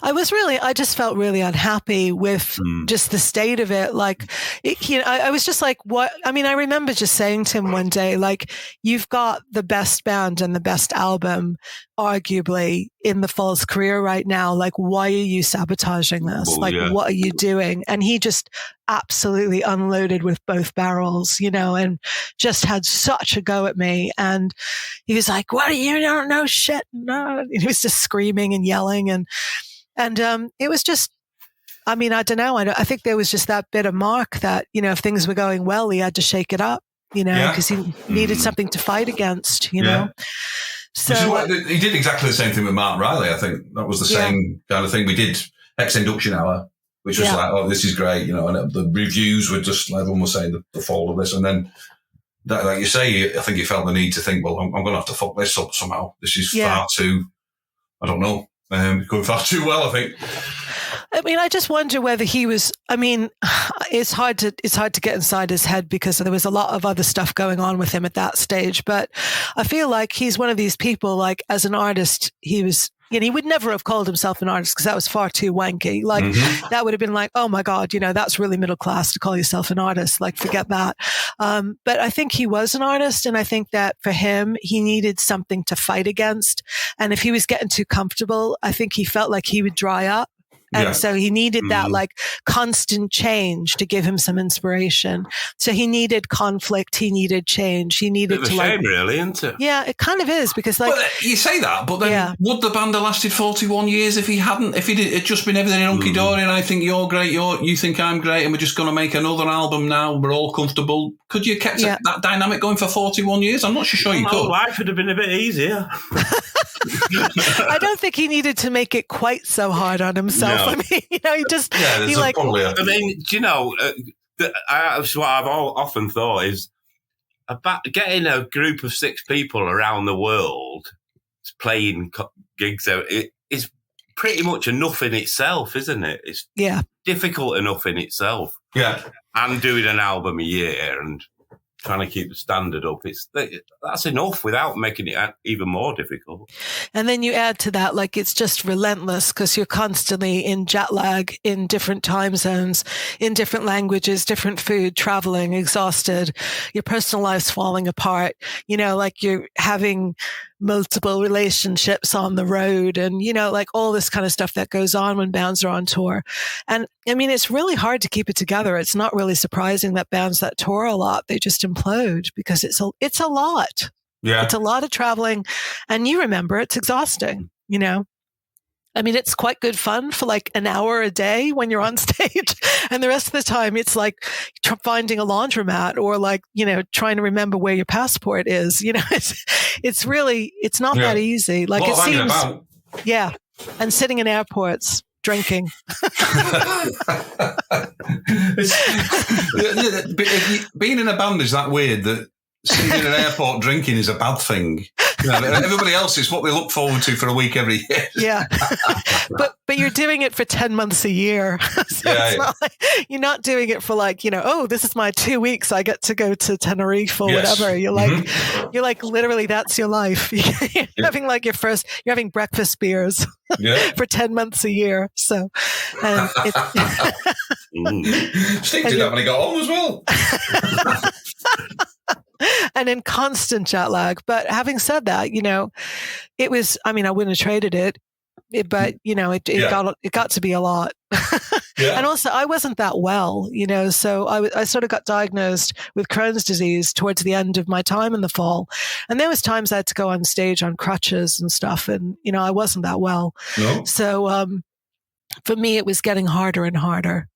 I just felt really unhappy with just the state of it. Like, I was just like, what? I mean, I remember just saying to him one day, like, you've got the best band and the best album, arguably, in the Falls career right now. Like, why are you sabotaging this? What are you doing? And he just absolutely unloaded with both barrels, and just had such a go at me. And he was like, what, you don't know shit? No. And he was just screaming and yelling. And it was just, I mean, I don't know. I think there was just that bit of Mark that, if things were going well, he had to shake it up, because he needed something to fight against, know. So he did exactly the same thing with Mark Riley. I think that was the same kind of thing. We did Induction Hour, which was like, oh, this is great, and the reviews were just, everyone was saying the fall of this. And then, like you say, I think he felt the need to think, well, I'm going to have to fuck this up somehow. This is far too, I don't know, going far too well, I think. I mean, I just wonder whether he was, I mean, it's hard to get inside his head because there was a lot of other stuff going on with him at that stage. But I feel like he's one of these people, like, as an artist, he was, he would never have called himself an artist because that was far too wanky. Like, that would have been like, oh my God, that's really middle class to call yourself an artist. Like, forget that. But I think he was an artist. And I think that for him, he needed something to fight against. And if he was getting too comfortable, I think he felt like he would dry up. And so he needed that like constant change to give him some inspiration. So he needed conflict. He needed change. He needed to like, really, isn't it? Yeah, it kind of is because like, well, you say that, but then would the band have lasted 41 years if it'd just been everything hunky dory and I think you're great, you think I'm great, and we're just going to make another album now. We're all comfortable. Could you kept that dynamic going for 41 years? I'm not sure you could. Life would have been a bit easier. I don't think he needed to make it quite so hard on himself. No. I mean, he just, I mean, do you know, what I've often thought is about getting a group of 6 people around the world playing gigs out. It is pretty much enough in itself, isn't it? It's difficult enough in itself. Yeah. And doing an album a year and trying to keep the standard up, that's enough without making it even more difficult. And then you add to that, like, it's just relentless because you're constantly in jet lag, in different time zones, in different languages, different food, traveling, exhausted, your personal life's falling apart, like you're having multiple relationships on the road and, like all this kind of stuff that goes on when bands are on tour. And I mean, it's really hard to keep it together. It's not really surprising that bands that tour a lot, they just implode because it's a lot. Yeah. It's a lot of traveling. And you remember, it's exhausting, I mean, it's quite good fun for like an hour a day when you're on stage. And the rest of the time, it's like finding a laundromat or like, trying to remember where your passport is. It's not that easy. Like it seems. Yeah. And sitting in airports, drinking. Being in a band is that weird that sitting in an airport drinking is a bad thing. You know, everybody else is what they look forward to for a week every year. Yeah. but you're doing it for 10 months a year. So it's not like, you're not doing it for like, oh, this is my 2 weeks. I get to go to Tenerife or whatever. You're like, you're like, literally, that's your life. You're having like you're having breakfast beers for 10 months a year. So, and Steve did that when he got home as well. And in constant jet lag. But having said that, it was, I wouldn't have traded it, but it got to be a lot. And also I wasn't that well, so I sort of got diagnosed with Crohn's disease towards the end of my time in the fall. And there was times I had to go on stage on crutches and stuff. And, I wasn't that well. No. So, for me, it was getting harder and harder.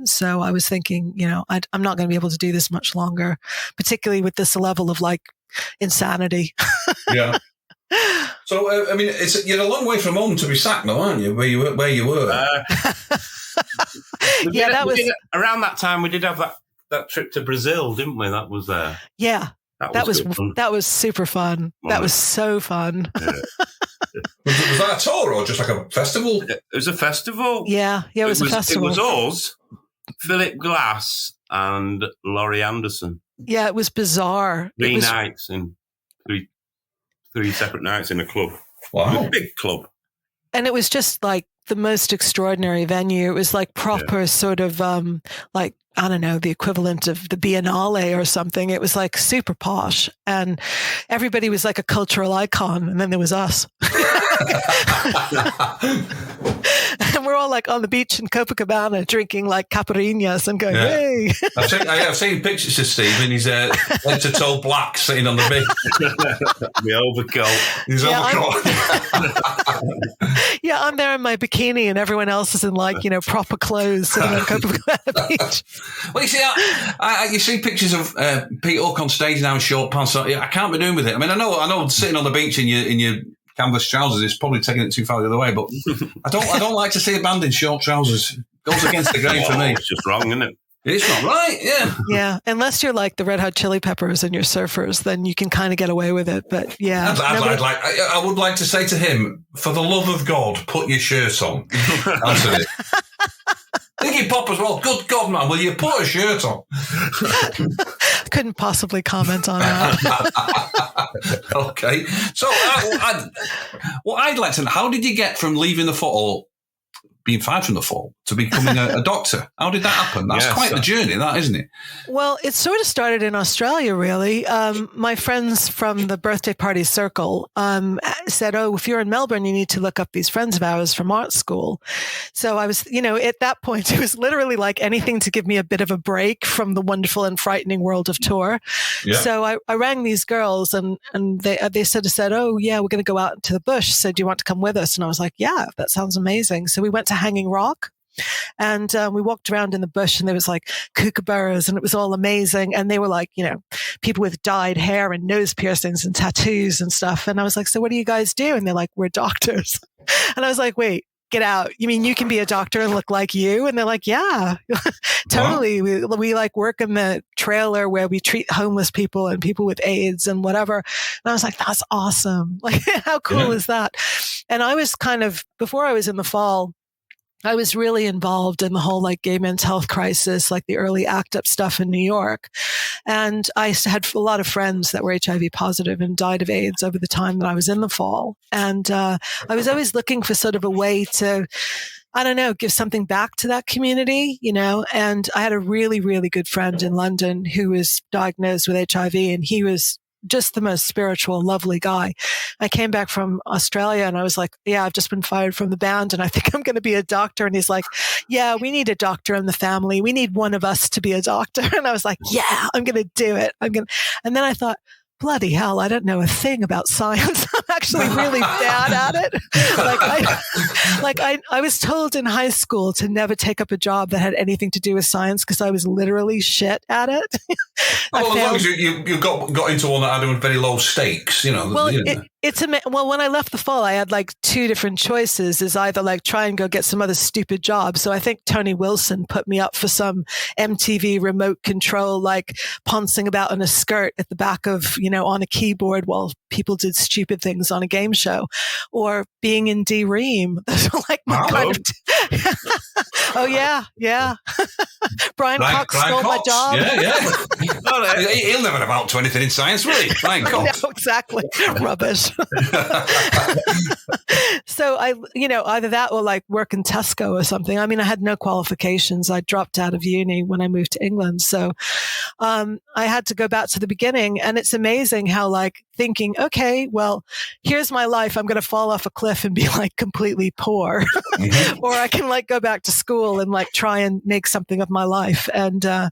So I was thinking, I'm not going to be able to do this much longer, particularly with this level of like insanity. Yeah. So, you're a long way from home to be sacked now, aren't you? Where you were. Around that time we did have that trip to Brazil, didn't we? That was yeah. That was super fun. That was so fun. Yeah. Was that a tour or just like a festival? It was a festival. Yeah, it was a festival. It was us, Philip Glass, and Laurie Anderson. Yeah, it was bizarre. Three nights in three separate nights in a club. Wow, it was a big club. And it was just like the most extraordinary venue. It was like proper sort of like, I don't know, the equivalent of the Biennale or something. It was like super posh and everybody was like a cultural icon. And then there was us. And we're all like on the beach in Copacabana drinking like caipirinhas and going, hey. I've seen pictures of Steve and he's head to toe black sitting on the beach. The overcoat. His overcoat. I'm there in my bikini and everyone else is in like, proper clothes sitting on Copacabana Beach. Well, you see pictures of Pete Hook on stage now in short pants. So, I can't be doing with it. I mean, I know sitting on the beach in your canvas trousers is probably taking it too far the other way, but I don't like to see a band in short trousers. It goes against the grain for me. It's just wrong, isn't it? It's not right, yeah. Yeah, unless you're like the Red Hot Chili Peppers and you're surfers, then you can kind of get away with it. But yeah. I would like to say to him, for the love of God, put your shirt on. Answer it. Iggy Pop as well. Good God, man, will you put a shirt on? Couldn't possibly comment on that. Okay. So, I'd like to know, how did you get from leaving the Fall, being fired from the Fall, to becoming a doctor? How did that happen? That's quite the journey, that, isn't it? Well, it sort of started in Australia, really. My friends from the birthday party circle said, if you're in Melbourne, you need to look up these friends of ours from art school. So I was, at that point, it was literally like anything to give me a bit of a break from the wonderful and frightening world of tour. Yeah. So I rang these girls and they sort of said, we're going to go out into the bush. So do you want to come with us? And I was like, yeah, that sounds amazing. So we went to Hanging Rock. And we walked around in the bush and there was like kookaburras and it was all amazing. And they were like, people with dyed hair and nose piercings and tattoos and stuff. And I was like, so what do you guys do? And they're like, we're doctors. And I was like, wait, get out. You mean you can be a doctor and look like you? And they're like, yeah, totally. Wow. We like work in the trailer where we treat homeless people and people with AIDS and whatever. And I was like, that's awesome. Like, how cool is that? And I was before I was in the Fall, I was really involved in the whole like gay men's health crisis, like the early ACT UP stuff in New York. And I had a lot of friends that were HIV positive and died of AIDS over the time that I was in the Fall. And I was always looking for sort of a way to, I don't know, give something back to that community, and I had a really, really good friend in London who was diagnosed with HIV and he was just the most spiritual, lovely guy. I came back from Australia and I was like, I've just been fired from the band and I think I'm going to be a doctor. And he's like, yeah, we need a doctor in the family. We need one of us to be a doctor. And I was like, yeah, I'm going to do it. And then I thought, bloody hell, I don't know a thing about science. I'm actually really bad at it. I was told in high school to never take up a job that had anything to do with science because I was literally shit at it. As long as you got into one that had very low stakes, Well, Well, when I left the fall, I had like two different choices: is either like try and go get some other stupid job. So I think Tony Wilson put me up for some MTV remote control, like pouncing about in a skirt at the back of, on a keyboard while people did stupid things on a game show, or being in D-Ream. Those were like my kind of. Oh yeah. Brian Cox stole my job. Yeah. He'll never amount to anything in science, will he? Brian Cox. No, exactly. Rubbish. So either that or like work in Tesco or something. I mean, I had no qualifications. I dropped out of uni when I moved to England. So I had to go back to the beginning. And it's amazing how like thinking, okay, well, here's my life. I'm going to fall off a cliff and be like completely poor. Or I can like go back to school and like try and make something of my life. And I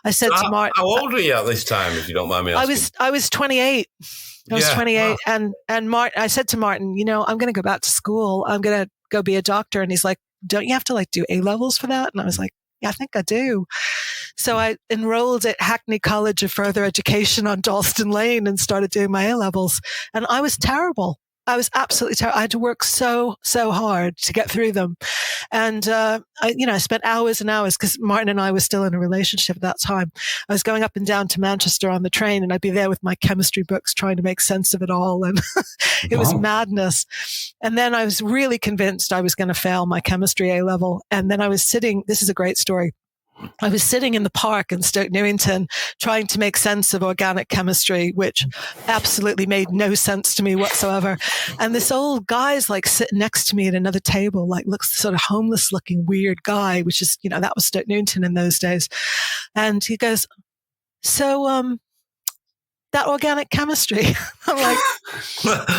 said to Martin, how old were you at this time, if you don't mind me asking? I was 28. I was 28. Wow. And Martin, I said to Martin, I'm going to go back to school. I'm going to go be a doctor. And he's like, don't you have to like do A-levels for that? And I was like, yeah, I think I do. So I enrolled at Hackney College of Further Education on Dalston Lane and started doing my A-levels. And I was terrible. I was absolutely terrible. I had to work so hard to get through them. And, I spent hours and hours because Martin and I were still in a relationship at that time. I was going up and down to Manchester on the train and I'd be there with my chemistry books trying to make sense of it all. And it was madness. And then I was really convinced I was going to fail my chemistry A-level. And then I was sitting, this is a great story. I was sitting in the park in Stoke Newington trying to make sense of organic chemistry, which absolutely made no sense to me whatsoever. And this old guy's like sitting next to me at another table, like looks sort of homeless looking weird guy, which is, that was Stoke Newington in those days. And he goes, so, that organic chemistry. I'm like,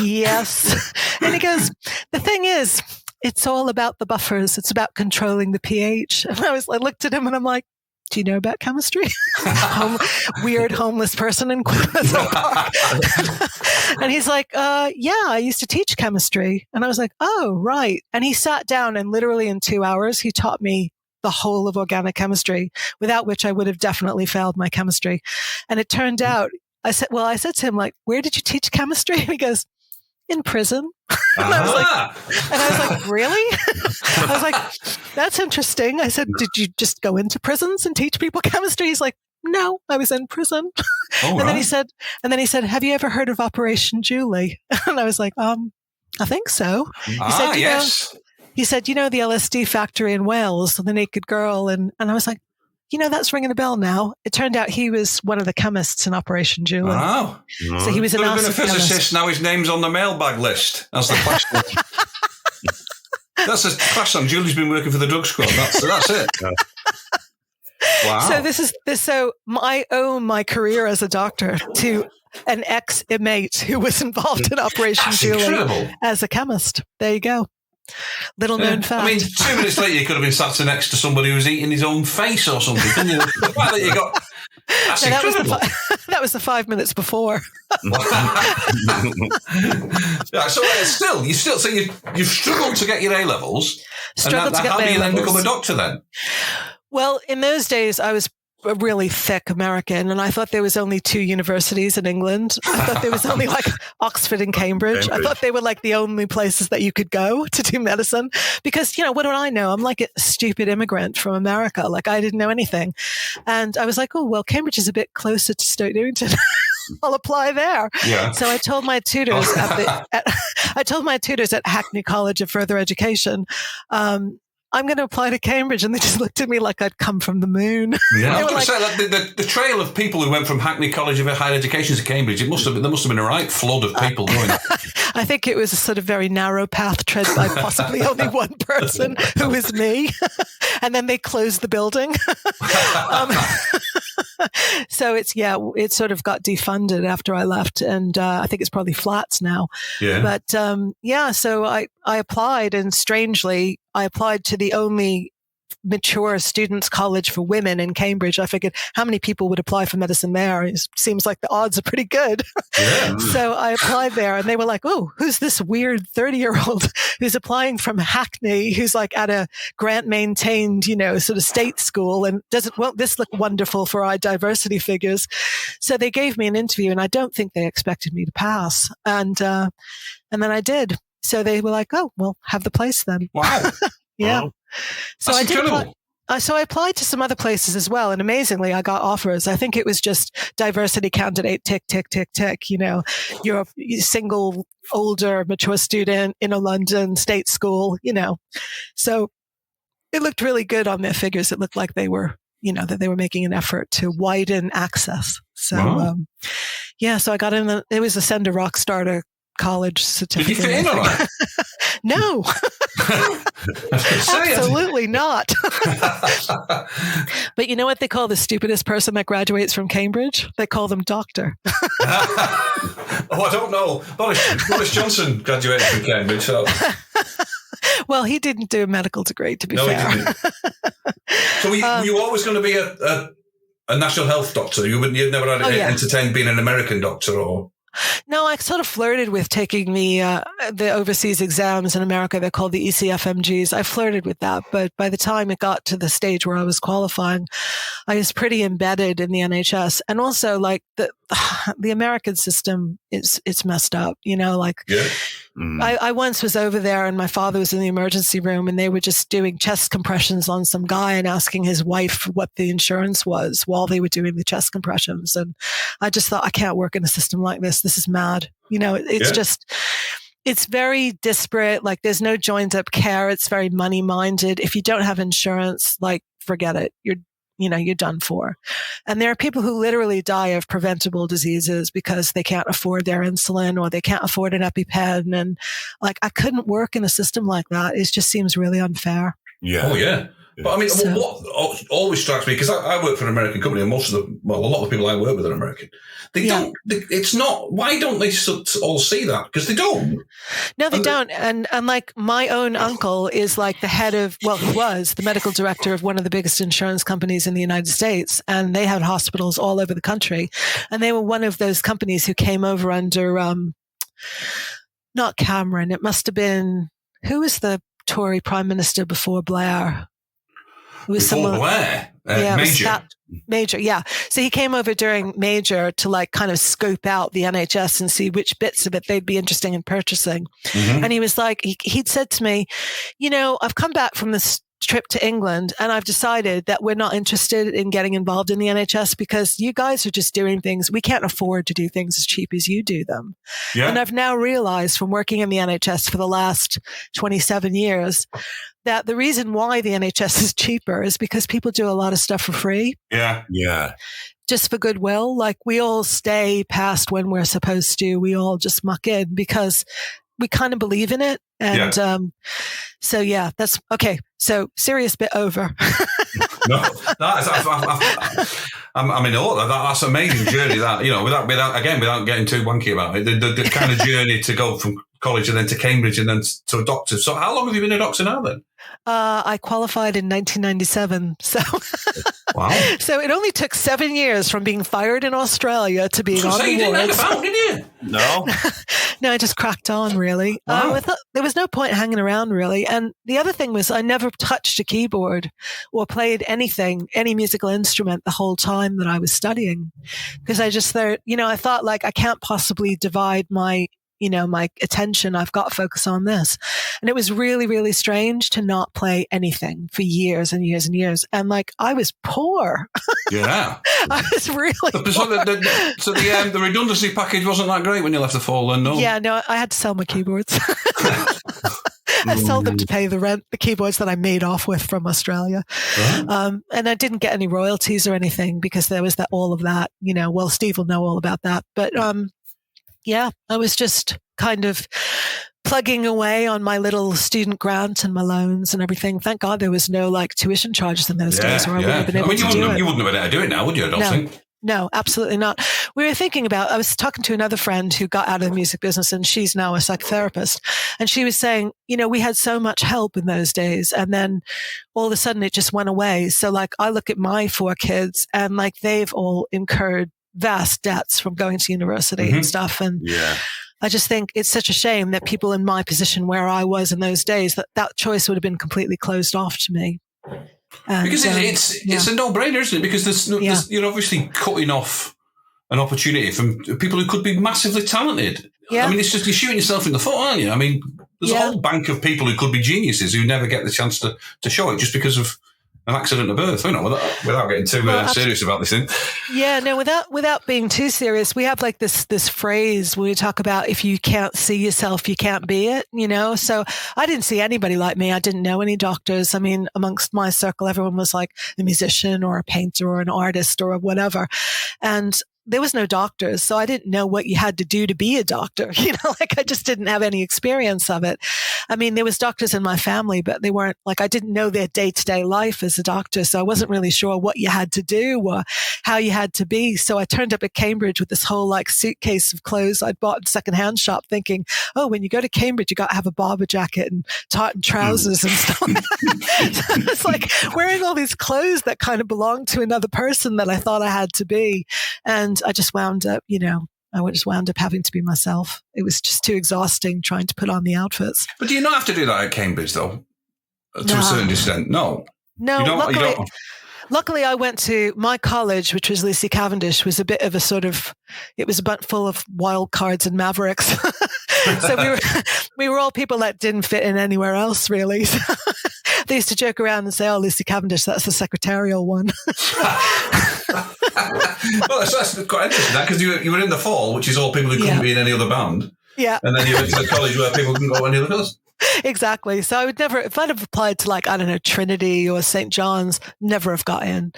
yes. And he goes, the thing is, it's all about the buffers. It's about controlling the pH. And I looked at him and I'm like, do you know about chemistry? Weird homeless person in Queensland Park. And he's like, yeah, I used to teach chemistry. And I was like, oh, right. And he sat down and literally in 2 hours, he taught me the whole of organic chemistry, without which I would have definitely failed my chemistry. And it turned out, I said to him, like, where did you teach chemistry? And he goes, in prison. And I was like, really? I was like, that's interesting. I said, did you just go into prisons and teach people chemistry? He's like, no, I was in prison. Then he said, have you ever heard of Operation Julie? And I was like, I think so. He said, yes. He said, the LSD factory in Wales, the naked girl. And I was like, that's ringing a bell now. It turned out he was one of the chemists in Operation Julie. Wow. So he was an acid physicist. Chemist. Now his name's on the mailbag list. That's the question. That's a question. Julie's been working for the drug squad. That's it. Wow. So I owe my career as a doctor to an ex-inmate who was involved in Operation Julie as a chemist. There you go. Little known fact. I mean, 2 minutes later, you could have been sat next to somebody who was eating his own face or something. Couldn't you? The fact that you got that's incredible. That was the 5 minutes before. Yeah, so you've struggled to get your A-levels. How do you then become a doctor then? Well, in those days, I was a really thick American, and I thought there was only 2 universities in England. I thought there was only like Oxford and Cambridge. I thought they were like the only places that you could go to do medicine because, what do I know? I'm like a stupid immigrant from America. Like I didn't know anything. And I was like, oh, well, Cambridge is a bit closer to Stoke Newington. I'll apply there. Yeah. So I told my tutors at Hackney College of Further Education, I'm going to apply to Cambridge. And they just looked at me like I'd come from the moon. Yeah, I was going to say, like, the trail of people who went from Hackney College of Higher Education to Cambridge, there must have been a right flood of people going. I think it was a sort of very narrow path tread by possibly only one person, who was me. And then they closed the building. So it sort of got defunded after I left. And I think it's probably flats now. Yeah. But so I applied, and strangely, I applied to the only mature students college for women in Cambridge. I figured how many people would apply for medicine there? It seems like the odds are pretty good. Yeah. So I applied there, and they were like, oh, who's this weird 30-year-old who's applying from Hackney, who's like at a grant maintained, sort of state school, and won't this look wonderful for our diversity figures? So they gave me an interview, and I don't think they expected me to pass. And then I did. So they were like, oh, well, have the place then. Wow. Yeah. Wow. So That's incredible. So I applied to some other places as well. And amazingly, I got offers. I think it was just diversity candidate, tick, tick, tick, tick. You're a single, older, mature student in a London state school, So it looked really good on their figures. It looked like they were, that they were making an effort to widen access. So, wow. So I got in it was a Send a Rock Starter college certificate. Did you fit in all right? No. Absolutely not. But you know what they call the stupidest person that graduates from Cambridge? They call them doctor. I don't know. Boris Johnson graduated from Cambridge, so. Well, he didn't do a medical degree, to be fair. He didn't. So were you always going to be a national health doctor? You'd never had entertained being an American doctor, or? No, I sort of flirted with taking the overseas exams in America. They're called the ECFMGs. I flirted with that, but by the time it got to the stage where I was qualifying, I was pretty embedded in the NHS, and also like the American system it's messed up. Yeah. I once was over there, and my father was in the emergency room, and they were just doing chest compressions on some guy and asking his wife what the insurance was while they were doing the chest compressions. And I just thought, I can't work in a system like this. This is mad. It's just, it's very disparate. Like there's no joined up care. It's very money minded. If you don't have insurance, like forget it. You're done for. And there are people who literally die of preventable diseases because they can't afford their insulin or they can't afford an EpiPen. And like, I couldn't work in a system like that. It just seems really unfair. Yeah. Oh, yeah. But I mean, what always strikes me, because I work for an American company, and a lot of the people I work with are American. Why don't they all see that? Because they don't. No, they don't. And like my own uncle is like the head of, he was the medical director of one of the biggest insurance companies in the United States. And they had hospitals all over the country. And they were one of those companies who came over under, not Cameron. It must have been, who was the Tory prime minister before Blair? It was Blair? Major, yeah. So he came over during Major to like kind of scope out the NHS and see which bits of it they'd be interested in purchasing. Mm-hmm. And he was like, he'd said to me, I've come back from this trip to England and I've decided that we're not interested in getting involved in the NHS because you guys are just doing things. We can't afford to do things as cheap as you do them. Yeah. And I've now realized from working in the NHS for the last 27 years that the reason why the NHS is cheaper is because people do a lot of stuff for free. Yeah. Yeah. Just for goodwill. Like we all stay past when we're supposed to. We all just muck in because we kind of believe in it. And so, yeah, that's okay. So serious bit over. I'm in awe. That's an amazing journey. That without getting too wanky about it, the kind of journey to go from college and then to Cambridge and then to a doctor. So, how long have you been a doctor now then? I qualified in 1997. So, wow. So it only took 7 years from being fired in Australia to being on the you didn't hang wards. about, did you? No. No, I just cracked on, really. Wow. I thought there was no point hanging around, really. And the other thing was I never touched a keyboard or played any musical instrument the whole time that I was studying. Because I just thought, I thought like I can't possibly divide my attention. I've got to focus on this. And it was really, really strange to not play anything for years and years and years. And like, I was poor. Yeah. I was really poor. So the redundancy package wasn't that great when you left the fall then, no? Yeah, no, I had to sell my keyboards. I sold them to pay the rent, the keyboards that I made off with from Australia. Right. And I didn't get any royalties or anything because there was all of that, Steve will know all about that. But, yeah, I was just kind of plugging away on my little student grant and my loans and everything. Thank God there was no tuition charges in those days, or I wouldn't have been able to do it. You wouldn't have been able to do it now, would you? I don't think. No, absolutely not. I was talking to another friend who got out of the music business, and she's now a psychotherapist. And she was saying, we had so much help in those days. And then all of a sudden it just went away. So like I look at my 4 kids and like they've all incurred vast debts from going to university and stuff. And I just think it's such a shame that people in my position where I was in those days, that choice would have been completely closed off to me. And, because it's a no-brainer, isn't it? Because you're obviously cutting off an opportunity from people who could be massively talented. Yeah. I mean, it's just you're shooting yourself in the foot, aren't you? I mean, there's a whole bank of people who could be geniuses who never get the chance to show it just because of an accident of birth. Without getting too serious about this thing. Yeah, no, without being too serious, we have like this phrase where we talk about if you can't see yourself, you can't be it, So I didn't see anybody like me. I didn't know any doctors. I mean, amongst my circle, everyone was like a musician or a painter or an artist or whatever. And there was no doctors, so I didn't know what you had to do to be a doctor. I just didn't have any experience of it. I mean, there was doctors in my family, but they weren't I didn't know their day-to-day life as a doctor. So I wasn't really sure what you had to do or how you had to be. So I turned up at Cambridge with this whole suitcase of clothes I'd bought in secondhand shop thinking, oh, when you go to Cambridge, you got to have a Barber jacket and tartan trousers and stuff. So it's like wearing all these clothes that kind of belonged to another person that I thought I had to be. And I just wound up, having to be myself. It was just too exhausting trying to put on the outfits. But do you not have to do that at Cambridge, though? To a certain extent? No. No, luckily I went to my college, which was Lucy Cavendish, was a bit of it was a bunch full of wild cards and mavericks. So we were all people that didn't fit in anywhere else, really. They used to joke around and say, oh, Lucy Cavendish, that's the secretarial one. Well, that's quite interesting, because you were in the fall, which is all people who couldn't be in any other band. Yeah. And then you went to the college where people couldn't go any other place. Exactly. So I would never, if I'd have applied to Trinity or St. John's, never have got in.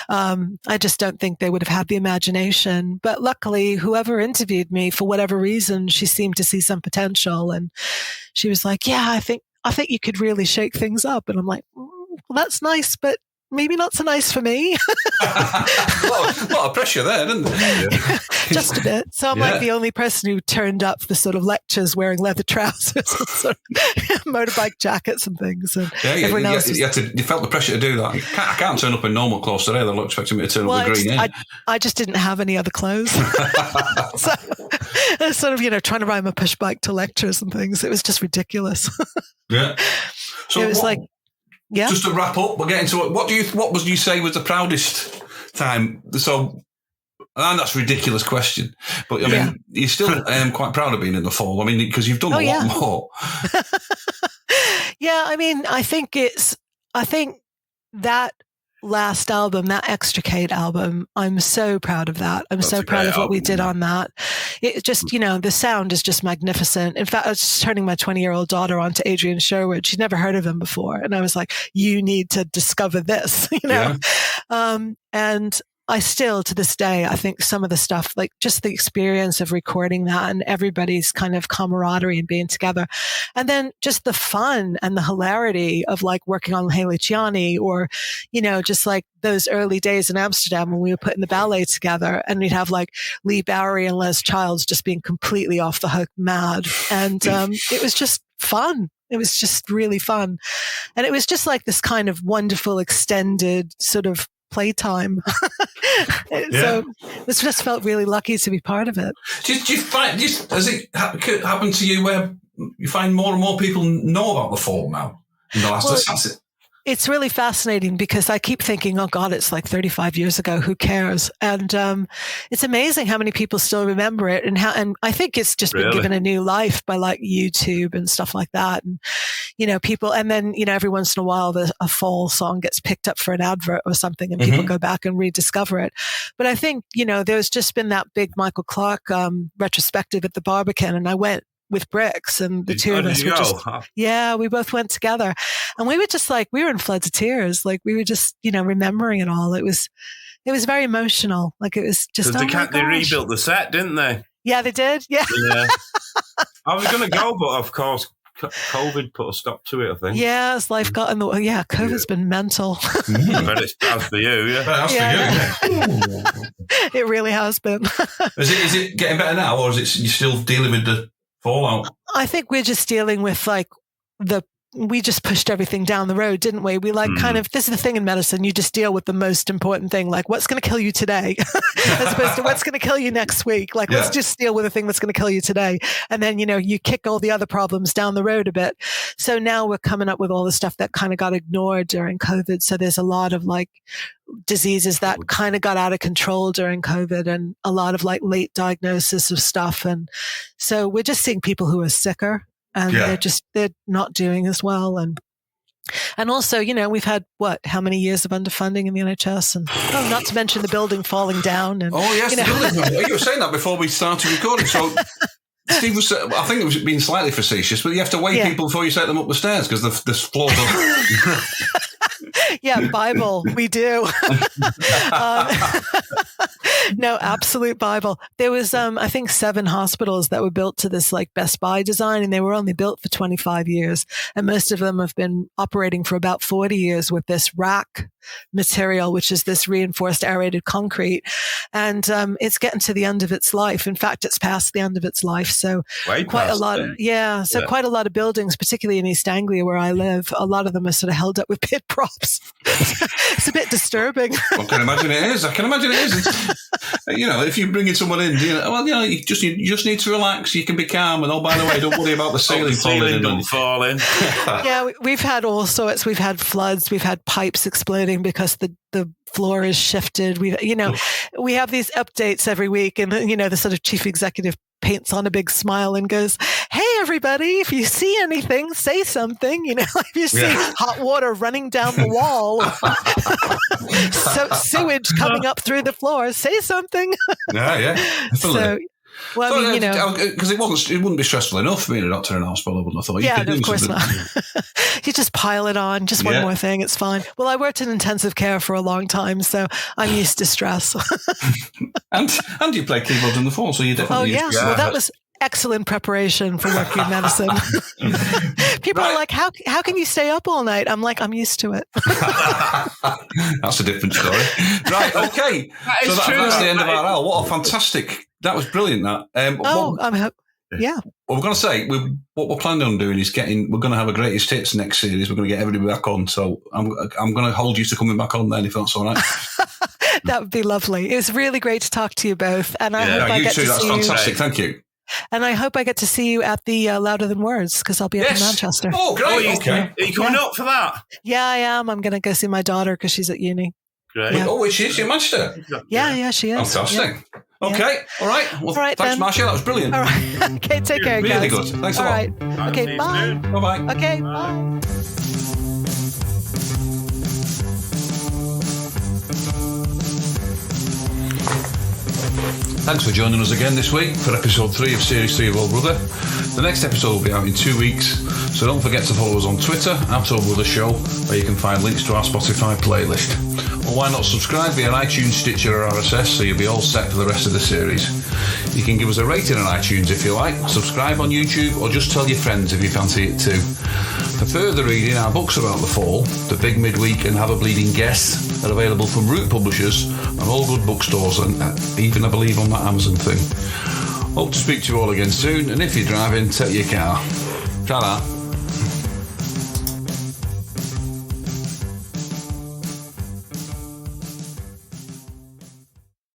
I just don't think they would have had the imagination. But luckily, whoever interviewed me, for whatever reason, she seemed to see some potential. And she was like, yeah, I think you could really shake things up. And I'm like, well, that's nice, but maybe not so nice for me. a lot of pressure there, didn't there? Yeah. Just a bit. So I'm like the only person who turned up for sort of lectures wearing leather trousers and sort of motorbike jackets and things. And everyone else you felt the pressure to do that. I can't turn up in normal clothes today. They're expecting me to turn up with green hair. I just didn't have any other clothes. So I was sort of, trying to ride my push bike to lectures and things. It was just ridiculous. Yeah. So it was just to wrap up, we're getting to it. What would you say was the proudest time? So, and that's a ridiculous question, but I mean, you're still quite proud of being in the fall. I mean, because you've done a lot more. Yeah, I mean, I think that last album, that Extricate album, I'm so proud of that. I'm so proud of what we did on that. It just, the sound is just magnificent. In fact, I was just turning my 20-year-old daughter on to Adrian Sherwood. She'd never heard of him before. And I was like, you need to discover this, and I still, to this day, I think some of the stuff, like just the experience of recording that and everybody's kind of camaraderie and being together. And then just the fun and the hilarity of working on Hey Luciani, or, just those early days in Amsterdam when we were putting the ballet together, and we'd have Lee Bowery and Les Childs just being completely off the hook mad. And it was just fun. It was just really fun. And it was just this kind of wonderful extended sort of playtime. So this just felt really lucky to be part of it. Do you find, has it happened to you where you find more and more people know about the fall now in the last It's really fascinating because I keep thinking, oh God, it's 35 years ago. Who cares? And it's amazing how many people still remember it, and I think it's just been given a new life by YouTube and stuff like that. And people, and then every once in a while a fall song gets picked up for an advert or something, and people go back and rediscover it. But I think there's just been that big Michael Clark retrospective at the Barbican, and I went with Bricks, and the two of us we both went together, and we were just we were in floods of tears. We were just, remembering it all. It was very emotional. It was just, they rebuilt the set, didn't they? Yeah, they did. Yeah. I was going to go, but of course, COVID put a stop to it, I think. Yeah, as life got in the way. Yeah, COVID's been mental. I bet it's bad for you, yeah. That's for you. It really has been. Is it getting better now, or is it you still dealing with the fallout? I think we're just dealing with we just pushed everything down the road, didn't we? We kind of, this is the thing in medicine, you just deal with the most important thing, like what's going to kill you today, as opposed to what's going to kill you next week. Like, let's just deal with the thing that's going to kill you today. And then, you kick all the other problems down the road a bit. So now we're coming up with all the stuff that kind of got ignored during COVID. So there's a lot of diseases that kind of got out of control during COVID, and a lot of late diagnosis of stuff. And so we're just seeing people who are sicker. And they're not doing as well. And also, we've had how many years of underfunding in the NHS, and not to mention the building falling down. And, the building. You were saying that before we started recording. So Steve was, I think it was being slightly facetious, but you have to weigh people before you set them up the stairs because the floor doesn't. Yeah, Bible, we do. No, absolute Bible. There was, I think, 7 hospitals that were built to this Best Buy design, and they were only built for 25 years. And most of them have been operating for about 40 years with this rack material, which is this reinforced aerated concrete. And it's getting to the end of its life. In fact, it's past the end of its life. So quite a lot of buildings, particularly in East Anglia where I live, a lot of them are sort of held up with pit props. It's a bit disturbing. I can imagine it is. If you're bringing someone in, you just need to relax. You can be calm, and by the way, don't worry about the ceiling falling. Yeah, we've had all sorts. We've had floods. We've had pipes exploding because the floor is shifted. We have these updates every week, and the sort of chief executive paints on a big smile and goes, "Hey, everybody, if you see anything, say something." If you see hot water running down the wall, sewage coming up through the floor, say something. Yeah, definitely. Because it wouldn't be stressful enough being a doctor in a hospital, I wouldn't have thought. Yeah, no, of course not. You just pile it on, just one more thing, it's fine. Well, I worked in intensive care for a long time, so I'm used to stress. and you play keyboard on the phone, so you definitely used to well, that was excellent preparation for working in medicine. People are like, how can you stay up all night? I'm like, I'm used to it. That's a different story. Right, okay. That's the end of our hour. What a fantastic... That was brilliant, that. What we're going to say, what we're planning on doing is we're going to have a greatest hits next series. We're going to get everybody back on. So I'm going to hold you to coming back on then, if that's all right. That would be lovely. It was really great to talk to you both. And I hope I get to see that's fantastic. Thank you. And I hope I get to see you at the Louder Than Words, because I'll be up in Manchester. Oh, great. Okay. Are you coming up for that? Yeah, I am. I'm going to go see my daughter because she's at uni. Great. Yeah. Oh, is she in Manchester? Yeah, she is. Fantastic. Yeah. Okay, all right. Well, all right, thanks, Marcia. That was brilliant. All right. Okay, take care, guys. Really good. Thanks a lot. All right. Okay, bye. Bye-bye. Okay, bye. Thanks for joining us again this week for episode 3 of Series 3 of Old Brother. The next episode will be out in 2 weeks, so don't forget to follow us on Twitter, @OldBrotherShow, where you can find links to our Spotify playlist. Or why not subscribe via iTunes, Stitcher or RSS, so you'll be all set for the rest of the series. You can give us a rating on iTunes if you like, subscribe on YouTube, or just tell your friends if you fancy it too. For further reading, our books about the fall, The Big Midweek and Have a Bleeding Guess, are available from Root Publishers and all good bookstores, and even, I believe, on that Amazon thing. Hope to speak to you all again soon, and if you're driving, take your car. Ta-da.